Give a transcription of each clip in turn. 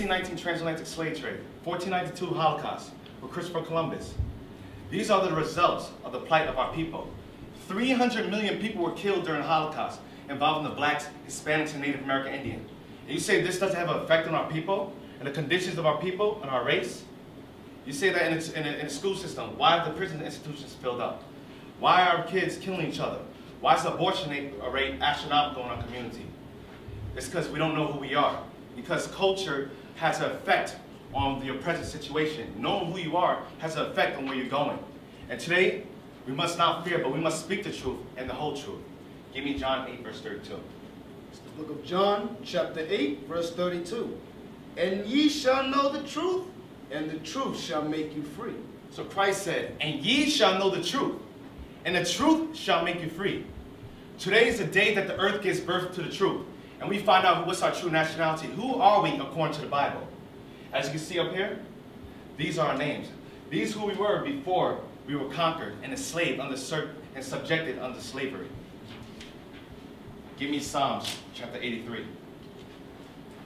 1319 transatlantic slave trade, 1492 Holocaust with Christopher Columbus. These are the results of the plight of our people. 300 million people were killed during the Holocaust involving the blacks, Hispanics, and Native American Indian. And you say this doesn't have an effect on our people and the conditions of our people and our race? You say that in the school system. Why are the prison institutions filled up? Why are kids killing each other? Why is the abortion rate astronomical in our community? It's because we don't know who we are. Because culture has an effect on your present situation. Knowing who you are has an effect on where you're going. And today, we must not fear, but we must speak the truth and the whole truth. Give me John 8, verse 32. It's the book of John, chapter 8, verse 32. And ye shall know the truth, and the truth shall make you free. So Christ said, and ye shall know the truth, and the truth shall make you free. Today is the day that the earth gives birth to the truth, and we find out what's our true nationality. Who are we according to the Bible? As you can see up here, these are our names. These are who we were before we were conquered and enslaved and subjected under slavery. Give me Psalms chapter 83.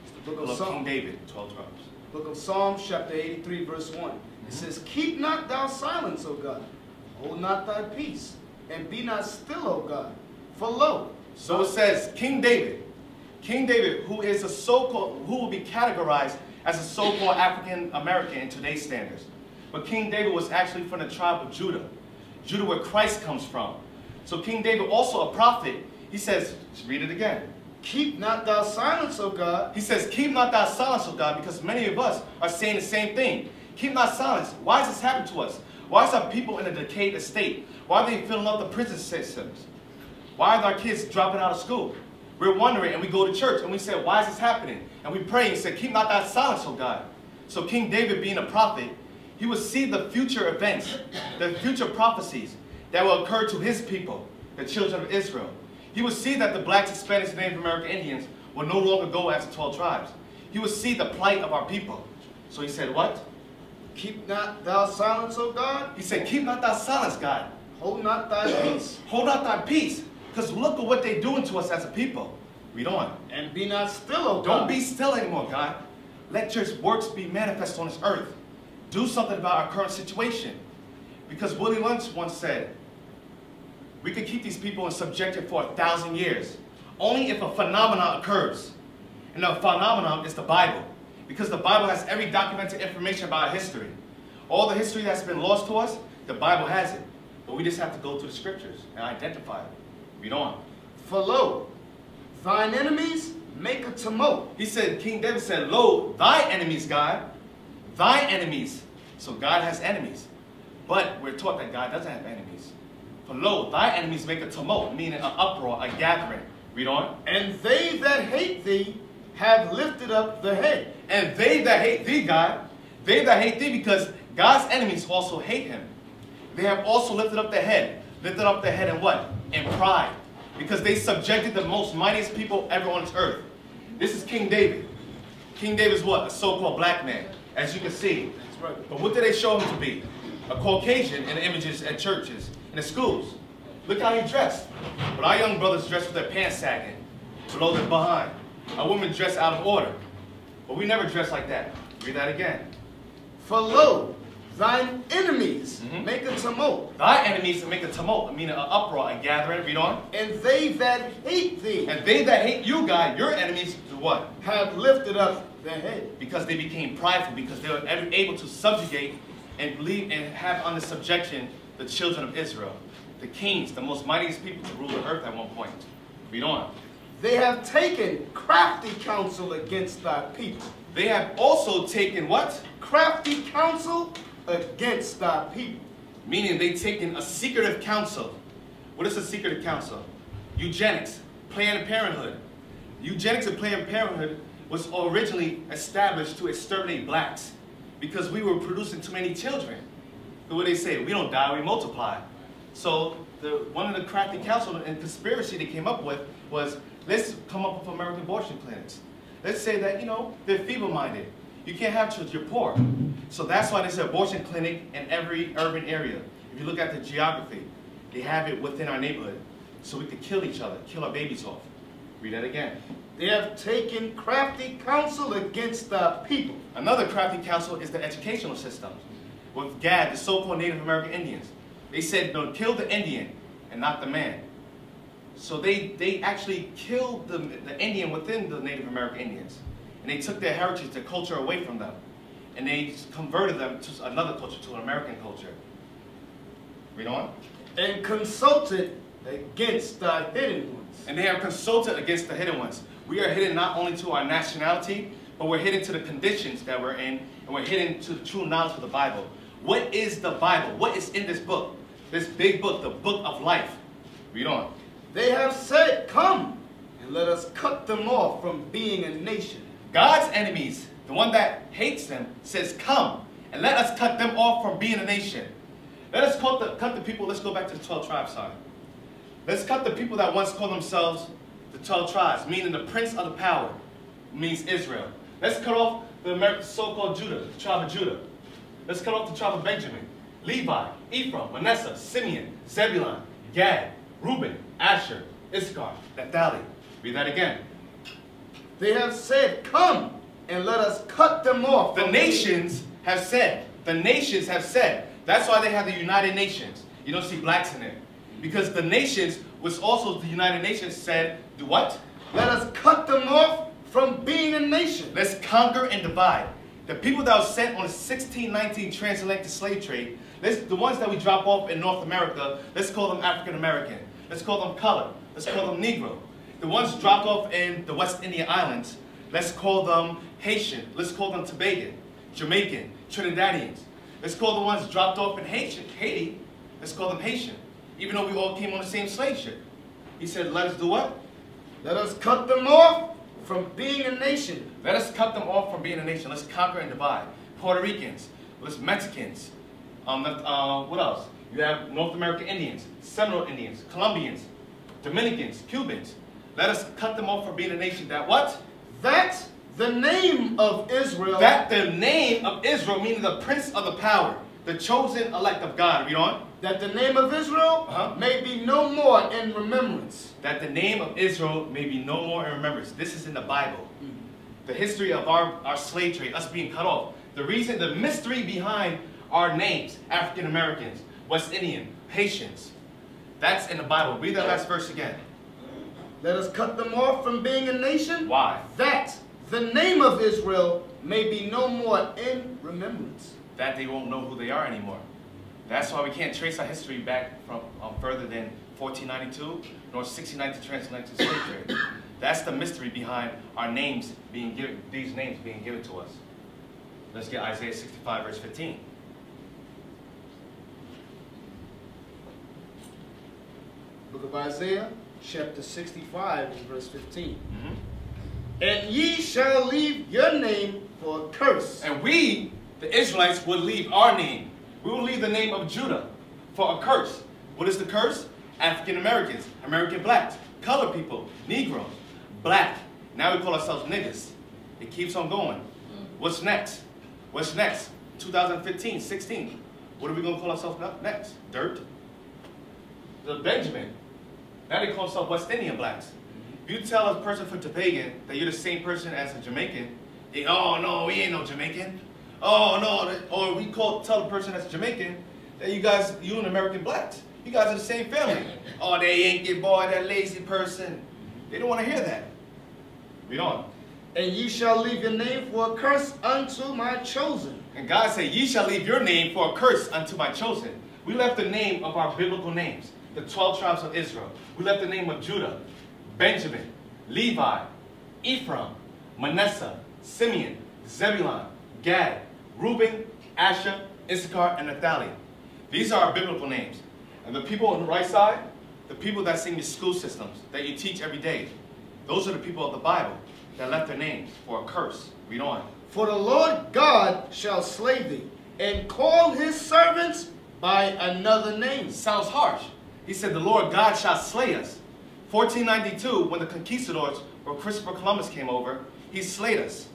It's the book of King David, 12 tribes. Book of Psalms chapter 83, verse 1. It says, keep not thou silence, O God. Hold not thy peace, and be not still, O God. For lo. So it says, King David, who is a so-called, who will be categorized as a so-called African American in today's standards. But King David was actually from the tribe of Judah. Judah, where Christ comes from. So King David, also a prophet, he says, let's read it again. Keep not thou silence, O God. He says, keep not thou silence, O God, because many of us are saying the same thing. Keep not silence. Why does this happen to us? Why is our people in a decayed state? Why are they filling up the prison systems? Why are our kids dropping out of school? We're wondering, and we go to church, and we say, why is this happening? And we pray and say, keep not thy silence, O God. So King David, being a prophet, he would see the future events, the future prophecies that will occur to his people, the children of Israel. He would see that the blacks, Hispanics, and Native American Indians will no longer go as the 12 tribes. He would see the plight of our people. So he said, what? Keep not thou silence, O God. He said, keep not thy silence, God. Hold not thy peace. Hold not thy peace. Because look at what they're doing to us as a people. Read on. And be not still, O God. Don't be still anymore, God. Let your works be manifest on this earth. Do something about our current situation. Because Willie Lynch once said, we could keep these people in subjection for 1,000 years, only if a phenomenon occurs. And the phenomenon is the Bible. Because the Bible has every documented information about our history. All the history that's been lost to us, the Bible has it. But we just have to go to the scriptures and identify it. Read on. For lo, thine enemies make a tumult. He said, King David said, lo, thy enemies, God. Thy enemies. So God has enemies. But we're taught that God doesn't have enemies. For lo, thy enemies make a tumult, meaning an uproar, a gathering. Read on. And they that hate thee have lifted up the head. And they that hate thee, God, they that hate thee, because God's enemies also hate him. They have also lifted up their head. Lifted up their head in what? In pride. Because they subjected the most mightiest people ever on this earth. This is King David. King David is what? A so-called black man, as you can see. That's right. But what did they show him to be? A Caucasian in the images at churches, in the schools. Look how he dressed. But our young brothers dress with their pants sagging, below their behind. Our women dress out of order. But we never dress like that. Read that again. For lo, thine enemies make a tumult. Thy enemies make a tumult, meaning an uproar, a gathering. Read on. And they that hate thee. And they that hate you, God, your enemies, do what? Have lifted up their head. Because they became prideful, because they were able to subjugate and believe and have under subjection the children of Israel. The kings, the most mightiest people to rule the earth at one point. Read on. They have taken crafty counsel against thy people. They have also taken what? Crafty counsel against thy people. Meaning they've taken a secretive counsel. What is a secretive counsel? Eugenics, Planned Parenthood. Eugenics and Planned Parenthood was originally established to exterminate blacks because we were producing too many children. So what they say, we don't die, we multiply. So one of the crafty counsel and conspiracy they came up with was, let's come up with American abortion clinics. Let's say that, they're feeble-minded. You can't have children, you're poor. So that's why there's an abortion clinic in every urban area. If you look at the geography, they have it within our neighborhood. So we could kill each other, kill our babies off. Read that again. They have taken crafty counsel against the people. Another crafty counsel is the educational system. With Gad, the so-called Native American Indians. They said, no, kill the Indian and not the man. So they actually killed the Indian within the Native American Indians. And they took their heritage, their culture away from them. And they converted them to another culture, to an American culture. Read on. And consulted against the hidden ones. And they have consulted against the hidden ones. We are hidden not only to our nationality, but we're hidden to the conditions that we're in, and we're hidden to the true knowledge of the Bible. What is the Bible? What is in this book? This big book, the book of life. Read on. They have said, come, and let us cut them off from being a nation. God's enemies, the one that hates them, says, come, and let us cut them off from being a nation. Let us cut the people. Let's go back to the 12 tribes side. Let's cut the people that once called themselves the 12 tribes, meaning the prince of the power, means Israel. Let's cut off the so-called Judah, the tribe of Judah. Let's cut off the tribe of Benjamin, Levi, Ephraim, Manasseh, Simeon, Zebulun, Gad, Reuben, Asher, Issachar, Naphtali. Read that again. They have said, come, and let us cut them off. The nations have said. The nations have said. That's why they have the United Nations. You don't see blacks in it. Because the nations, which also the United Nations said, do what? Let us cut them off from being a nation. Let's conquer and divide. The people that were sent on the 1619 transatlantic slave trade, the ones that we drop off in North America, let's call them African American. Let's call them colored. Let's call them Negro. The ones dropped off in the West Indian Islands, let's call them Haitian. Let's call them Tobagan, Jamaican, Trinidadians. Let's call the ones dropped off in Haiti, let's call them Haitian. Even though we all came on the same slave ship. He said, let us do what? Let us cut them off from being a nation. Let us cut them off from being a nation. Let's conquer and divide. Puerto Ricans, let's Mexicans. What else? You have North American Indians, Seminole Indians, Colombians, Dominicans, Cubans. Let us cut them off from being a nation that what? That the name of Israel. That the name of Israel, meaning the prince of the power, the chosen elect of God. Read on. That the name of Israel may be no more in remembrance. That the name of Israel may be no more in remembrance. This is in the Bible. The history of our slave trade, us being cut off. The reason, the mystery behind our names, African Americans, West Indian, Haitians. That's in the Bible. Read that last verse again. Let us cut them off from being a nation. Why? That the name of Israel may be no more in remembrance. That they won't know who they are anymore. That's why we can't trace our history back from further than 1492 nor 1692 transatlantic slave trade. That's the mystery behind our names being given, these names being given to us. Let's get Isaiah 65 verse 15. Book of Isaiah, chapter 65, verse 15. And ye shall leave your name for a curse. And we, the Israelites, will leave our name. We will leave the name of Judah for a curse. What is the curse? African Americans, American blacks, colored people, Negroes, black. Now we call ourselves niggas. It keeps on going. What's next? What's next? 2015, 16. What are we going to call ourselves next? Dirt? The Benjamin. Now they call themselves West Indian blacks. If you tell a person from Tobagan that you're the same person as a Jamaican, they, oh no, we ain't no Jamaican. Oh no, or we tell the person that's Jamaican that you and American blacks, you guys are the same family. Oh, they ain't get boy, that lazy person. They don't want to hear that. Read on. And ye shall leave your name for a curse unto my chosen. And God said, ye shall leave your name for a curse unto my chosen. We left the name of our biblical names, the 12 tribes of Israel. We left the name of Judah, Benjamin, Levi, Ephraim, Manasseh, Simeon, Zebulun, Gad, Reuben, Asher, Issachar, and Naphtali. These are our biblical names. And the people on the right side, the people that sing the school systems, that you teach every day, those are the people of the Bible that left their names for a curse. Read on. For the Lord God shall slay thee, and call his servants by another name. Sounds harsh. He said, the Lord God shall slay us. 1492, when the conquistadors, or Christopher Columbus came over, he slayed us.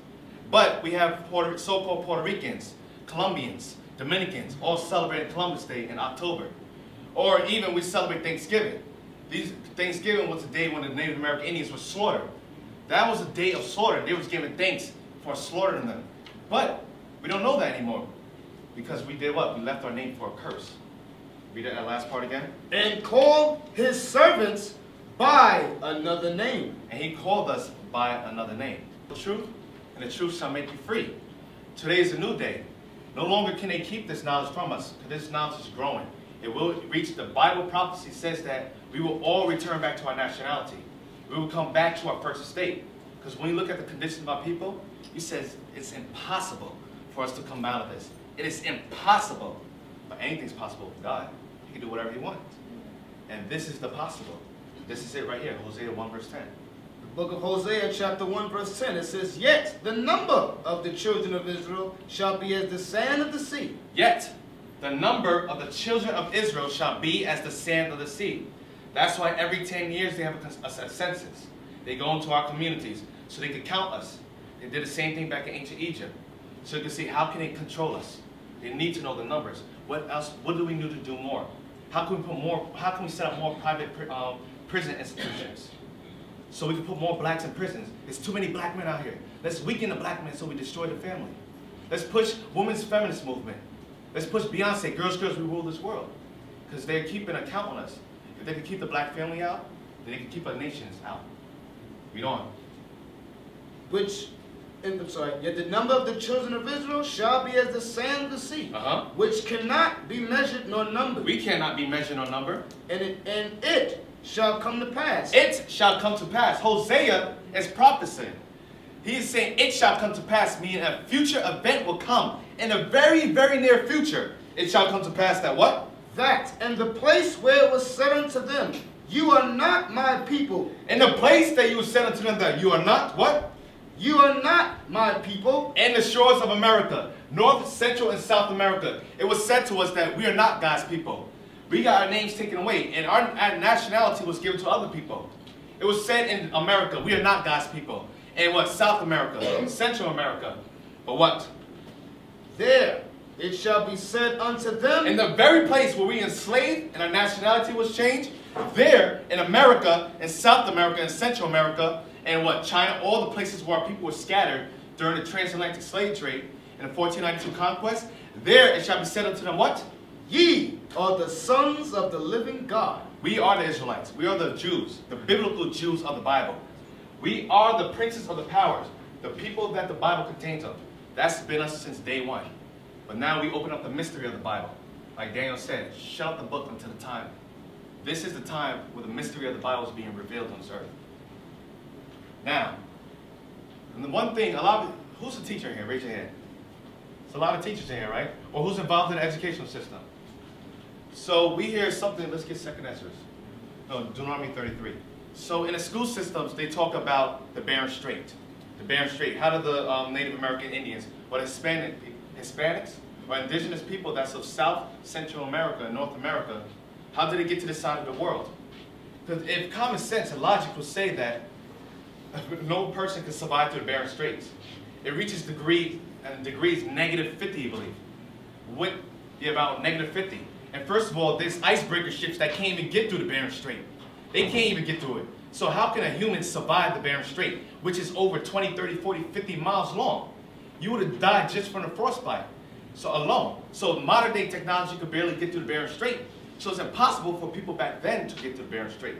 But we have so-called Puerto Ricans, Colombians, Dominicans, all celebrating Columbus Day in October. Or even we celebrate Thanksgiving. Thanksgiving was the day when the Native American Indians were slaughtered. That was a day of slaughter. They was giving thanks for slaughtering them. But we don't know that anymore. Because we did what? We left our name for a curse. Read that last part again. And called his servants by another name. And he called us by another name. The truth, and the truth shall make you free. Today is a new day. No longer can they keep this knowledge from us, because this knowledge is growing. It will reach, the Bible prophecy says that we will all return back to our nationality. We will come back to our first estate. Because when you look at the condition of our people, he says it's impossible for us to come out of this. It is impossible. But anything's possible with God. He can do whatever he wants. And this is the possible. This is it right here, Hosea 1 verse 10. The book of Hosea chapter 1 verse 10, it says, Yet the number of the children of Israel shall be as the sand of the sea. Yet the number of the children of Israel shall be as the sand of the sea. That's why every 10 years they have a census. They go into our communities so they can count us. They did the same thing back in ancient Egypt. So you can see how can they control us. They need to know the numbers. What else? What do we need to do more? How can we put more? How can we set up more private prison institutions? So we can put more blacks in prisons. There's too many black men out here. Let's weaken the black men so we destroy the family. Let's push women's feminist movement. Let's push Beyonce, girls, girls, we rule this world. Because they're keeping a count on us. If they can keep the black family out, then they can keep our nations out. Read on. Yet the number of the children of Israel shall be as the sand of the sea, which cannot be measured nor numbered. We cannot be measured nor numbered. And it shall come to pass. It shall come to pass. Hosea is prophesying. He is saying it shall come to pass, meaning a future event will come. In a very, very near future, it shall come to pass that what? That, and the place where it was said unto them, you are not my people. In the place that you said unto them that you are not what? You are not my people. In the shores of America, North, Central, and South America, it was said to us that we are not God's people. We got our names taken away, and our nationality was given to other people. It was said in America, we are not God's people. And what? South America, Central America. But what? There it shall be said unto them. In the very place where we enslaved and our nationality was changed, there in America, and South America, and Central America, and what? China, all the places where our people were scattered during the transatlantic slave trade in the 1492 conquest, there it shall be said unto them what? Ye are the sons of the living God. We are the Israelites. We are the Jews, the biblical Jews of the Bible. We are the princes of the powers, the people that the Bible contains of. That's been us since day one. But now we open up the mystery of the Bible. Like Daniel said, shut up the book until the time. This is the time where the mystery of the Bible is being revealed on this earth. Now, and the one thing, who's a teacher here? Raise your hand. There's a lot of teachers in here, right? Or who's involved in the educational system? So we hear something, let's get second Ezra. No, Deuteronomy 33. So in the school systems, they talk about the Bering Strait. The Bering Strait. How did the Native American Indians, or Hispanics, or indigenous people that's of South, Central America, and North America, how did they get to this side of the world? Because if common sense and logic would say that no person can survive through the Bering Straits. It reaches degrees negative 50, you believe. About negative 50. And first of all, there's icebreaker ships that can't even get through the Bering Strait. They can't even get through it. So how can a human survive the Bering Strait, which is over 20, 30, 40, 50 miles long? You would have died just from the frostbite. So alone. So modern day technology could barely get through the Bering Strait. So it's impossible for people back then to get to the Bering Strait.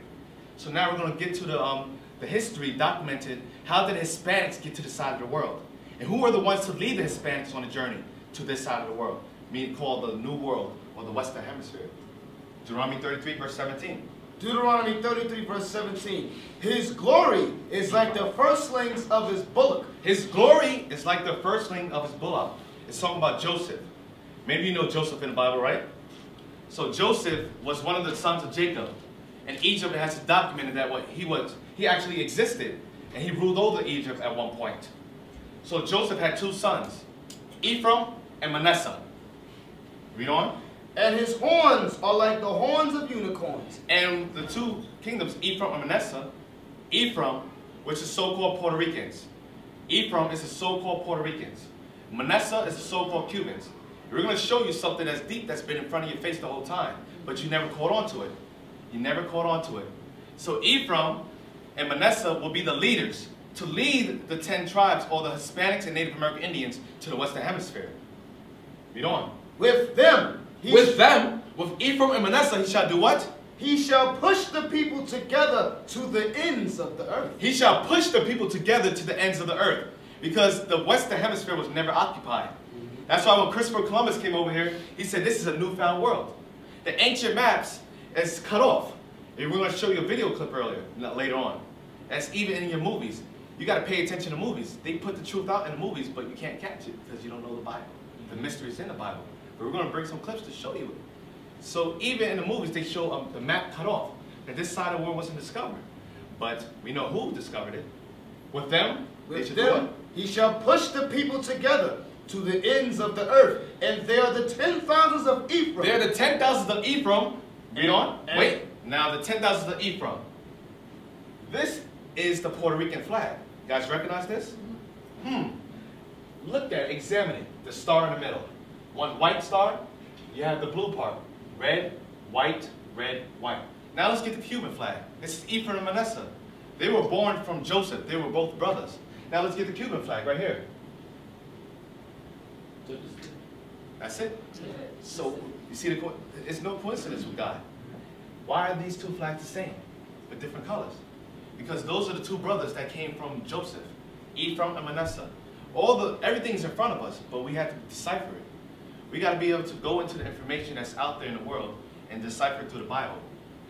So now we're going to get to the history documented. How did Hispanics get to this side of the world? And who are the ones to lead the Hispanics on the journey to this side of the world? Meaning called the New World or the Western Hemisphere. Deuteronomy 33 verse 17. Deuteronomy 33 verse 17. His glory is like the firstlings of his bullock. His glory is like the firstling of his bullock. It's talking about Joseph. Maybe you know Joseph in the Bible, right? So Joseph was one of the sons of Jacob. And Egypt has documented that he actually existed. And he ruled over Egypt at one point. So Joseph had two sons, Ephraim and Manasseh. Read on. And his horns are like the horns of unicorns. And the two kingdoms, Ephraim and Manasseh, Ephraim, which is so-called Puerto Ricans. Ephraim is the so-called Puerto Ricans. Manasseh is the so-called Cubans. We're going to show you something that's deep that's been in front of your face the whole time, but you never caught on to it. You never caught on to it. So Ephraim and Manasseh will be the leaders to lead the 10 tribes, or the Hispanics and Native American Indians, to the Western Hemisphere. Read on. With them. With Ephraim and Manasseh, he shall do what? He shall push the people together to the ends of the earth. He shall push the people together to the ends of the earth. Because the Western Hemisphere was never occupied. That's why when Christopher Columbus came over here, he said this is a newfound world. The ancient maps is cut off. And we're going to show you a video clip later on. That's even in your movies. You got to pay attention to movies. They put the truth out in the movies, but you can't catch it because you don't know the Bible. The mystery is in the Bible. But we're going to bring some clips to show you it. So even in the movies, they show the map cut off. That this side of the world wasn't discovered. But we know who discovered it. With them, he shall push the people together to the ends of the earth. And they are the 10,000s of Ephraim. They are the 10,000s of Ephraim. Read on. Wait. Now the 10,000s of Ephraim. This is the Puerto Rican flag. You guys recognize this? Look at it. Examine it. The star in the middle. One white star. You have the blue part. Red, white, red, white. Now let's get the Cuban flag. This is Ephraim and Manasseh. They were born from Joseph. They were both brothers. Now let's get the Cuban flag right here. That's it. So you see, it's no coincidence with God. Why are these two flags the same, but different colors? Because those are the two brothers that came from Joseph, Ephraim and Manasseh. Everything's in front of us, but we have to decipher it. We got to be able to go into the information that's out there in the world and decipher it through the Bible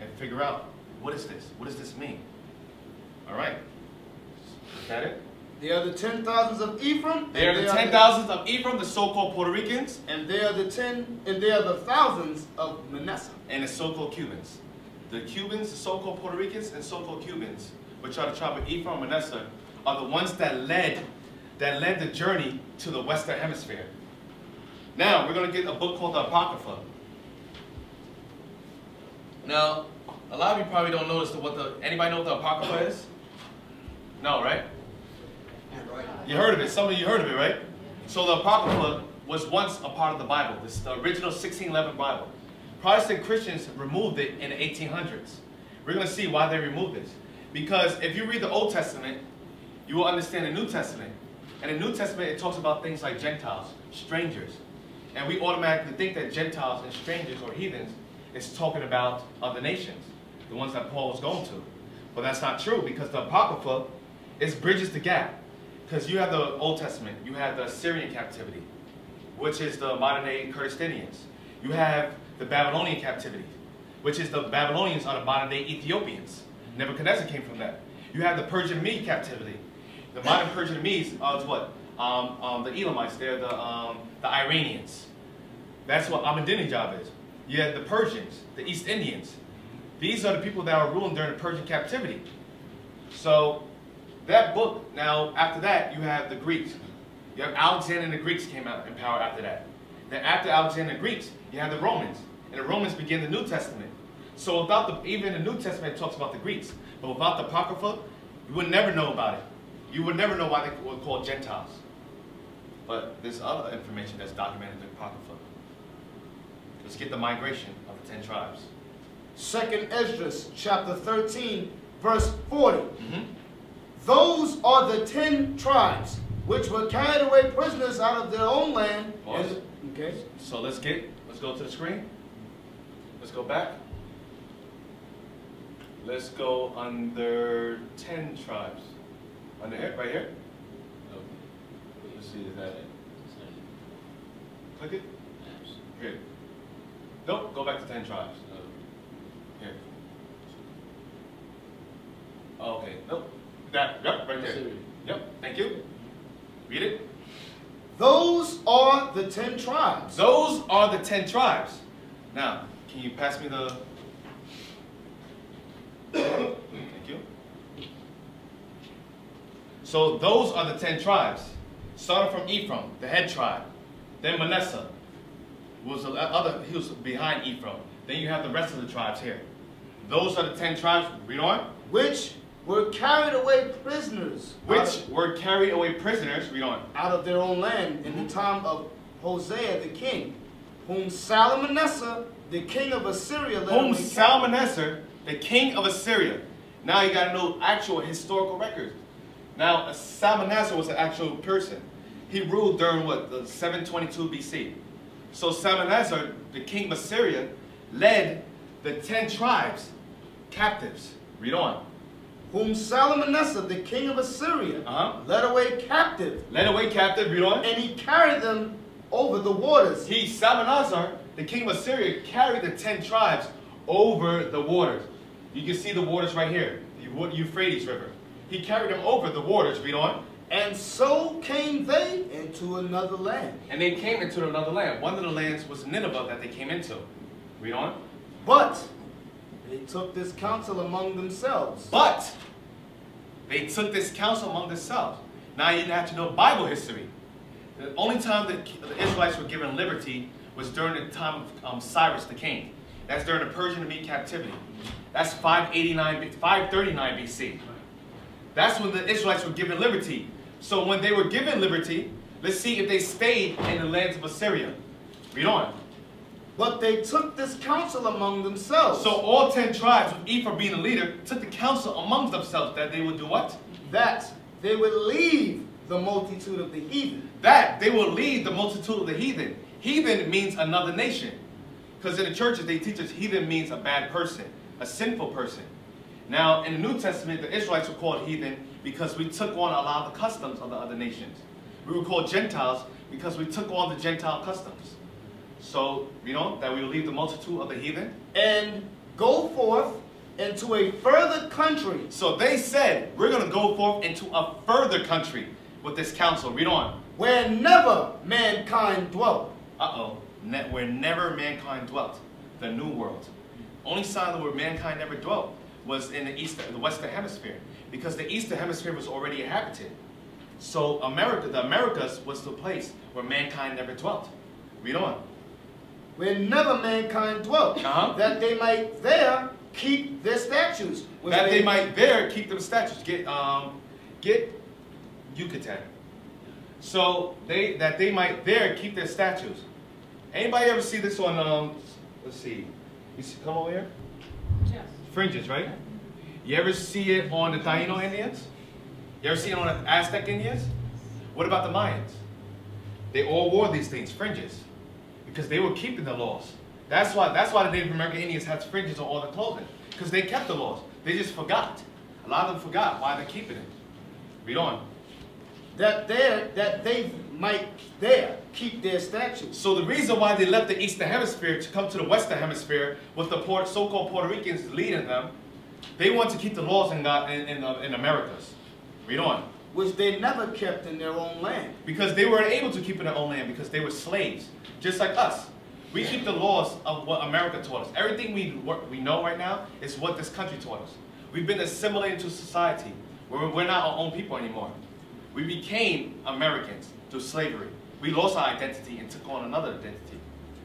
and figure out, what is this? What does this mean? All right. Is that it? They are the 10,000s of Ephraim. They are the 10,000s of Ephraim, the so-called Puerto Ricans. And they are the thousands of Manasseh. And the so-called Cubans. The Cubans, the so-called Puerto Ricans, and so-called Cubans, which are the tribe of Ephraim and Manasseh, are the ones that led the journey to the Western Hemisphere. Now, we're going to get a book called the Apocrypha. Now, a lot of you probably don't notice anybody know what the Apocrypha is? No, right? You heard of it. Some of you heard of it, right? So the Apocrypha was once a part of the Bible. This is the original 1611 Bible. Protestant Christians removed it in the 1800s. We're going to see why they removed this. Because if you read the Old Testament, you will understand the New Testament. And in the New Testament, it talks about things like Gentiles, strangers. And we automatically think that Gentiles and strangers or heathens is talking about other nations, the ones that Paul was going to. But that's not true, because the Apocrypha bridges the gap. Because you have the Old Testament, you have the Assyrian captivity, which is the modern-day Kurdistanians. You have the Babylonian captivity, which is the Babylonians are the modern-day Ethiopians. Nebuchadnezzar came from that. You have the Persian Mede captivity. The modern Persian Medes are what? The Elamites, they're the Iranians. That's what Ahmadinejad is. You have the Persians, the East Indians. These are the people that were ruling during the Persian captivity. So that book, now after that, you have the Greeks. You have Alexander and the Greeks came out in power after that. Then after Alexander and the Greeks, you have the Romans. And the Romans begin the New Testament. So without even the New Testament, it talks about the Greeks. But without the Apocrypha, you would never know about it. You would never know why they were called Gentiles. But there's other information that's documented in the Apocrypha. Let's get the migration of the 10 tribes. 2nd Esdras, chapter 13, verse 40. Those are the 10 tribes which were carried away prisoners out of their own land. Okay. So let's go to the screen. Let's go back. Let's go under 10 tribes. Under here, right here. Let's see, is that it? Click it. Here. Nope, go back to 10 tribes. Here. Oh, okay, nope. Yep, right there. Yep, thank you. Read it. Those are the 10 tribes. Those are the 10 tribes. Now, can you pass me the... Thank you. So those are the 10 tribes. Starting from Ephraim, the head tribe. Then Manasseh he was behind Ephraim. Then you have the rest of the tribes here. Those are the 10 tribes. Read on. Which were carried away prisoners. Read on. Out of their own land in the time of Hosea the king, whom Salmanasseh, the king of Assyria, led away. Salmanasseh, the king of Assyria. Now you got to know actual historical records. Now, Salmanassar was an actual person. He ruled during what, the 722 BC. So Salmanassar, the king of Assyria, led the 10 tribes captives. Read on. Whom Salmanassar, the king of Assyria, led away captive. Led away captive, read on. And he carried them over the waters. He, Salmanassar, the king of Assyria, carried the 10 tribes over the waters. You can see the waters right here, the Euphrates River. He carried them over the waters, read on. And so came they into another land. And they came into another land. One of the lands was Nineveh that they came into. Read on. But they took this counsel among themselves. But they took this counsel among themselves. Now you have to know Bible history. The only time that the Israelites were given liberty was during the time of Cyrus the king. That's during the Persian and Mede captivity. That's 539 BC. That's when the Israelites were given liberty. So when they were given liberty, let's see if they stayed in the lands of Assyria. Read on. But they took this counsel among themselves. So all 10 tribes, with Ephraim being the leader, took the counsel amongst themselves that they would do what? That they would leave the multitude of the heathen. That they will lead the multitude of the heathen. Heathen means another nation. Because in the churches they teach us heathen means a bad person, a sinful person. Now in the New Testament the Israelites were called heathen because we took on a lot of the customs of the other nations. We were called Gentiles because we took on the Gentile customs. So, you know, that we will leave the multitude of the heathen. And go forth into a further country. So they said, we're going to go forth into a further country with this counsel. Read on. Where never mankind dwelt. Uh-oh. Where never mankind dwelt. The New World. Only sign where mankind never dwelt was in the Western Hemisphere. Because the Eastern Hemisphere was already inhabited. So the Americas was the place where mankind never dwelt. Read on. Where never mankind dwelt. That they might there keep their statutes. That they might there keep them statutes. Get Yucatan. So that they might there keep their statutes. Anybody ever see this on let's see. You see, come over here? Yes. Fringes, right? You ever see it on the Taino Indians? You ever see it on the Aztec Indians? What about the Mayans? They all wore these things, fringes, because they were keeping the laws. That's why the Native American Indians had fringes on all their clothing, because they kept the laws. They just forgot. A lot of them forgot why they're keeping it. Read on. That they might there keep their statutes. So the reason why they left the Eastern Hemisphere to come to the Western Hemisphere with the so-called Puerto Ricans leading them, they want to keep the laws in Americas. Read on. Which they never kept in their own land. Because they weren't able to keep in their own land because they were slaves, just like us. We keep the laws of what America taught us. Everything we know right now is what this country taught us. We've been assimilated to society. We're not our own people anymore. We became Americans through slavery. We lost our identity and took on another identity.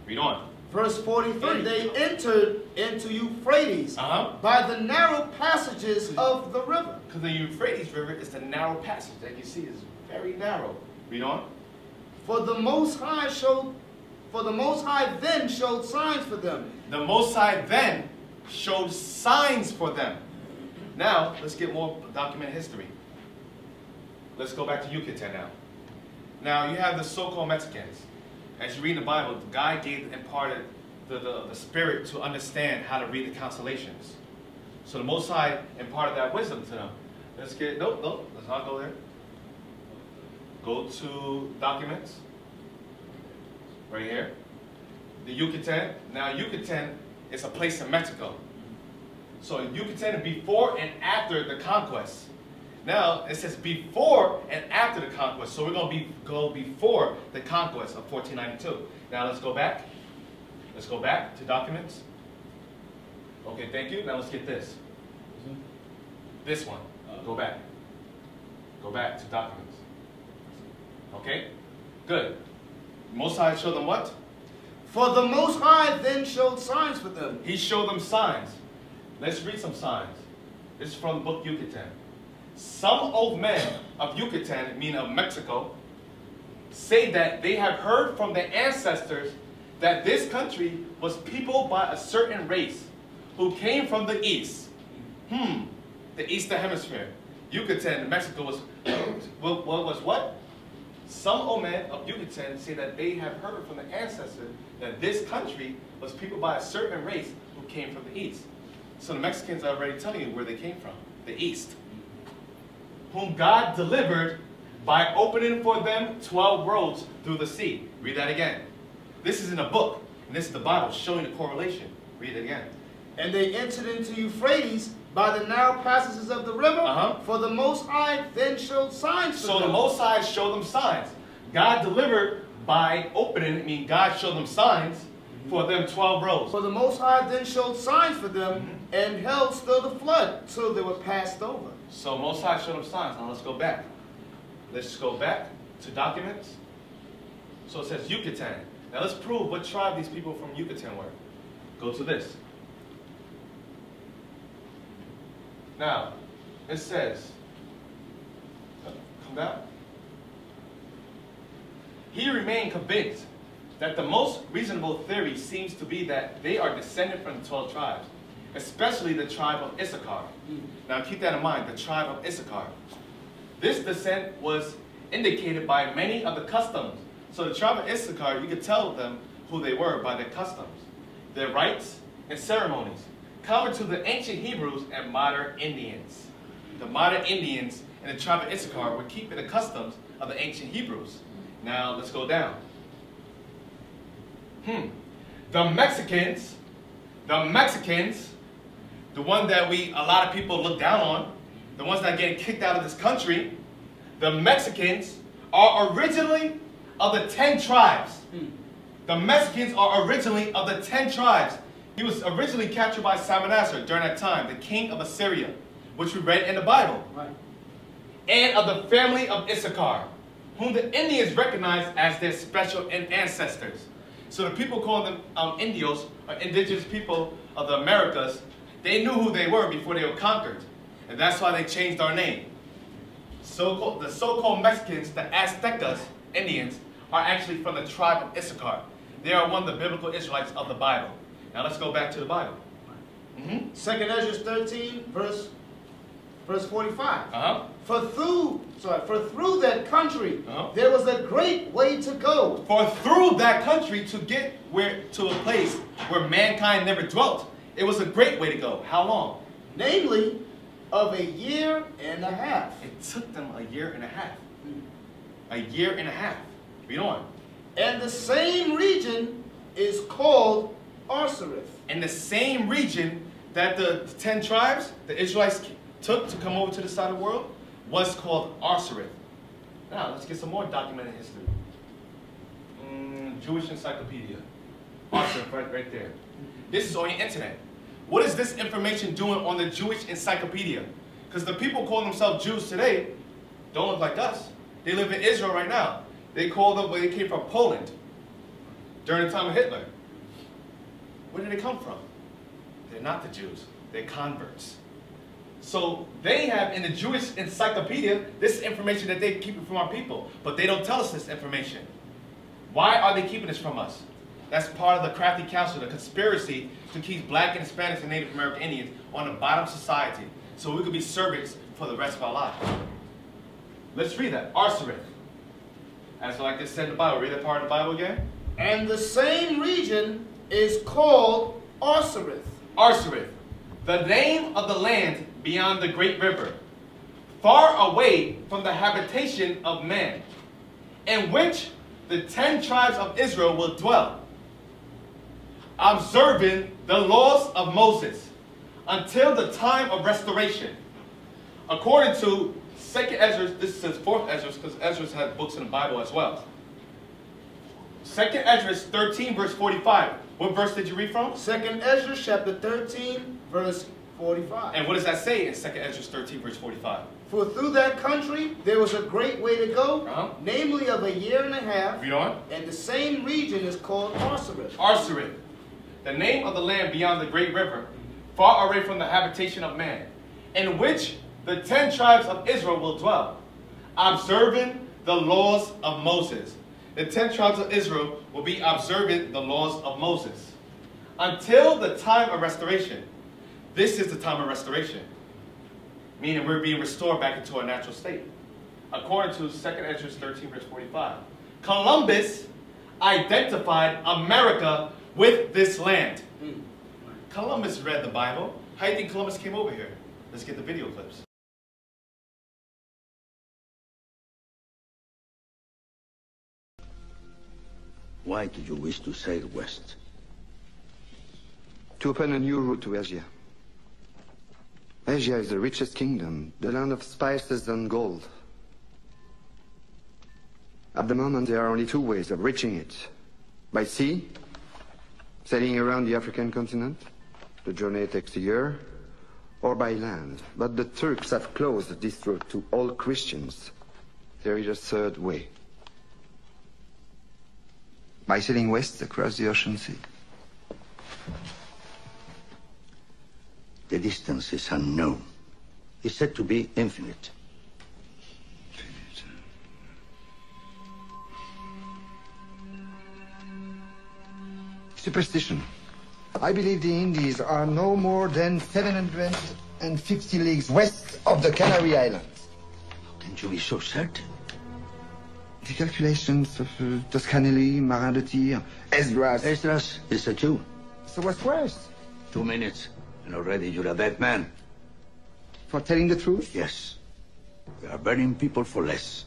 Read on. Verse 43, they entered into Euphrates by the narrow passages of the river. Because the Euphrates River is the narrow passage that you see is very narrow. Read on. For the Most High then showed signs for them. The Most High then showed signs for them. Now, let's get more documented history. Let's go back to Yucatan now. Now, you have the so-called Mexicans. As you read the Bible, God imparted the spirit to understand how to read the constellations. So the Most High imparted that wisdom to them. Let's not go there. Go to documents. Right here. The Yucatan. Now Yucatan is a place in Mexico. So Yucatan is before and after the conquest. Now it says before and after the conquest. So we're going to go before the conquest of 1492. Now let's go back. Let's go back to documents. Okay, thank you. Now let's get this. This one. Go back. Go back to documents. Okay? Good. Most High showed them what? For the Most High then showed signs for them. He showed them signs. Let's read some signs. This is from the book Yucatan. Some old men of Yucatan, meaning of Mexico, say that they have heard from their ancestors that this country was peopled by a certain race who came from the east. The Eastern Hemisphere. Yucatan, Mexico was what? Some old men of Yucatan say that they have heard from the ancestor that this country was peopled by a certain race who came from the east. So the Mexicans are already telling you where they came from, the east. Whom God delivered by opening for them 12 roads through the sea. Read that again. This is in a book, and this is the Bible showing the correlation. Read it again. And they entered into Euphrates by the narrow passages of the river, for the Most High then showed signs to them. So the Most High showed them signs. God delivered by opening, I mean God showed them signs for them 12 roads. For the Most High then showed signs for them, and held still the flood, till they were passed over. So Most High showed them signs. Now let's go back. Let's go back to documents. So it says Yucatan. Now let's prove what tribe these people from Yucatan were. Go to this. Now, it says, come down. He remained convinced that the most reasonable theory seems to be that they are descended from the 12 tribes, especially the tribe of Issachar. Now keep that in mind, the tribe of Issachar. This descent was indicated by many of the customs. So the tribe of Issachar, you could tell them who they were by their customs, their rites and ceremonies, common to the ancient Hebrews and modern Indians. The modern Indians and the tribe of Issachar were keeping the customs of the ancient Hebrews. Now let's go down. The Mexicans, the one that a lot of people look down on, the ones that are getting kicked out of this country, the Mexicans are originally of the 10 tribes. The Mexicans are originally of the 10 tribes. He was originally captured by Salmanassar during that time, the king of Assyria, which we read in the Bible. Right. And of the family of Issachar, whom the Indians recognized as their special ancestors. So the people calling them Indios, or indigenous people of the Americas, they knew who they were before they were conquered. And that's why they changed our name. The so-called Mexicans, the Aztecas, Indians, are actually from the tribe of Issachar. They are one of the biblical Israelites of the Bible. Now let's go back to the Bible. 2 Ezra 13, verse 45. For through that country there was a great way to go. For through that country to get to a place where mankind never dwelt, it was a great way to go. How long? Namely, of a year and a half. It took them a year and a half. A year and a half. Read on. And the same region is called Arsareth. And the same region that the 10 tribes, the Israelites took to come over to the side of the world, was called Arsareth. Now, let's get some more documented history. Jewish Encyclopedia. Arsareth, right there. This is on your internet. What is this information doing on the Jewish Encyclopedia? Because the people calling themselves Jews today don't look like us. They live in Israel right now. They came from Poland during the time of Hitler. Where did they come from? They're not the Jews. They're converts. So they have in the Jewish Encyclopedia this information that they keep from our people, but they don't tell us this information. Why are they keeping this from us? That's part of the crafty council, the conspiracy to keep black and Hispanics and Native American Indians on the bottom of society so we could be servants for the rest of our lives. Let's read that. Arsareth. As like this said in the Bible. Read that part of the Bible again. And the same region is called Arsareth. Arsareth, the name of the land beyond the great river, far away from the habitation of man, in which the 10 tribes of Israel will dwell, observing the laws of Moses until the time of restoration. According to 2nd Ezra, this says 4th Ezra because Ezra has books in the Bible as well. 2nd Ezra 13 verse 45. What verse did you read from? 2nd Ezra chapter 13 verse 45. And what does that say in 2nd Ezra 13 verse 45? For through that country there was a great way to go, namely of a year and a half. Read on. And the same region is called Arsareth. Arsareth, the name of the land beyond the great river, far away from the habitation of man, in which the 10 tribes of Israel will dwell, observing the laws of Moses. The 10 tribes of Israel will be observing the laws of Moses until the time of restoration. This is the time of restoration. meaning we're being restored back into our natural state. According to 2nd Esdras 13, verse 45. Columbus identified America with this land. Columbus read the Bible. How do you think Columbus came over here? Let's get the video clips. Why do you wish to sail west? To open a new route to Asia. Asia is the richest kingdom, the land of spices and gold. At the moment, there are only two ways of reaching it. By sea, sailing around the African continent. The journey takes a year. Or by land. But the Turks have closed this route to all Christians. There is a third way. By sailing west across the ocean sea. The distance is unknown. It's said to be infinite. Superstition. I believe the Indies are no more than 750 leagues west of the Canary Islands. How can you be so certain? The calculations of Toscanelli, Marin de Tir, Esdras. Esdras is a Jew. So what's worse? 2 minutes, and already you're a dead man. For telling the truth? Yes. We are burning people for less.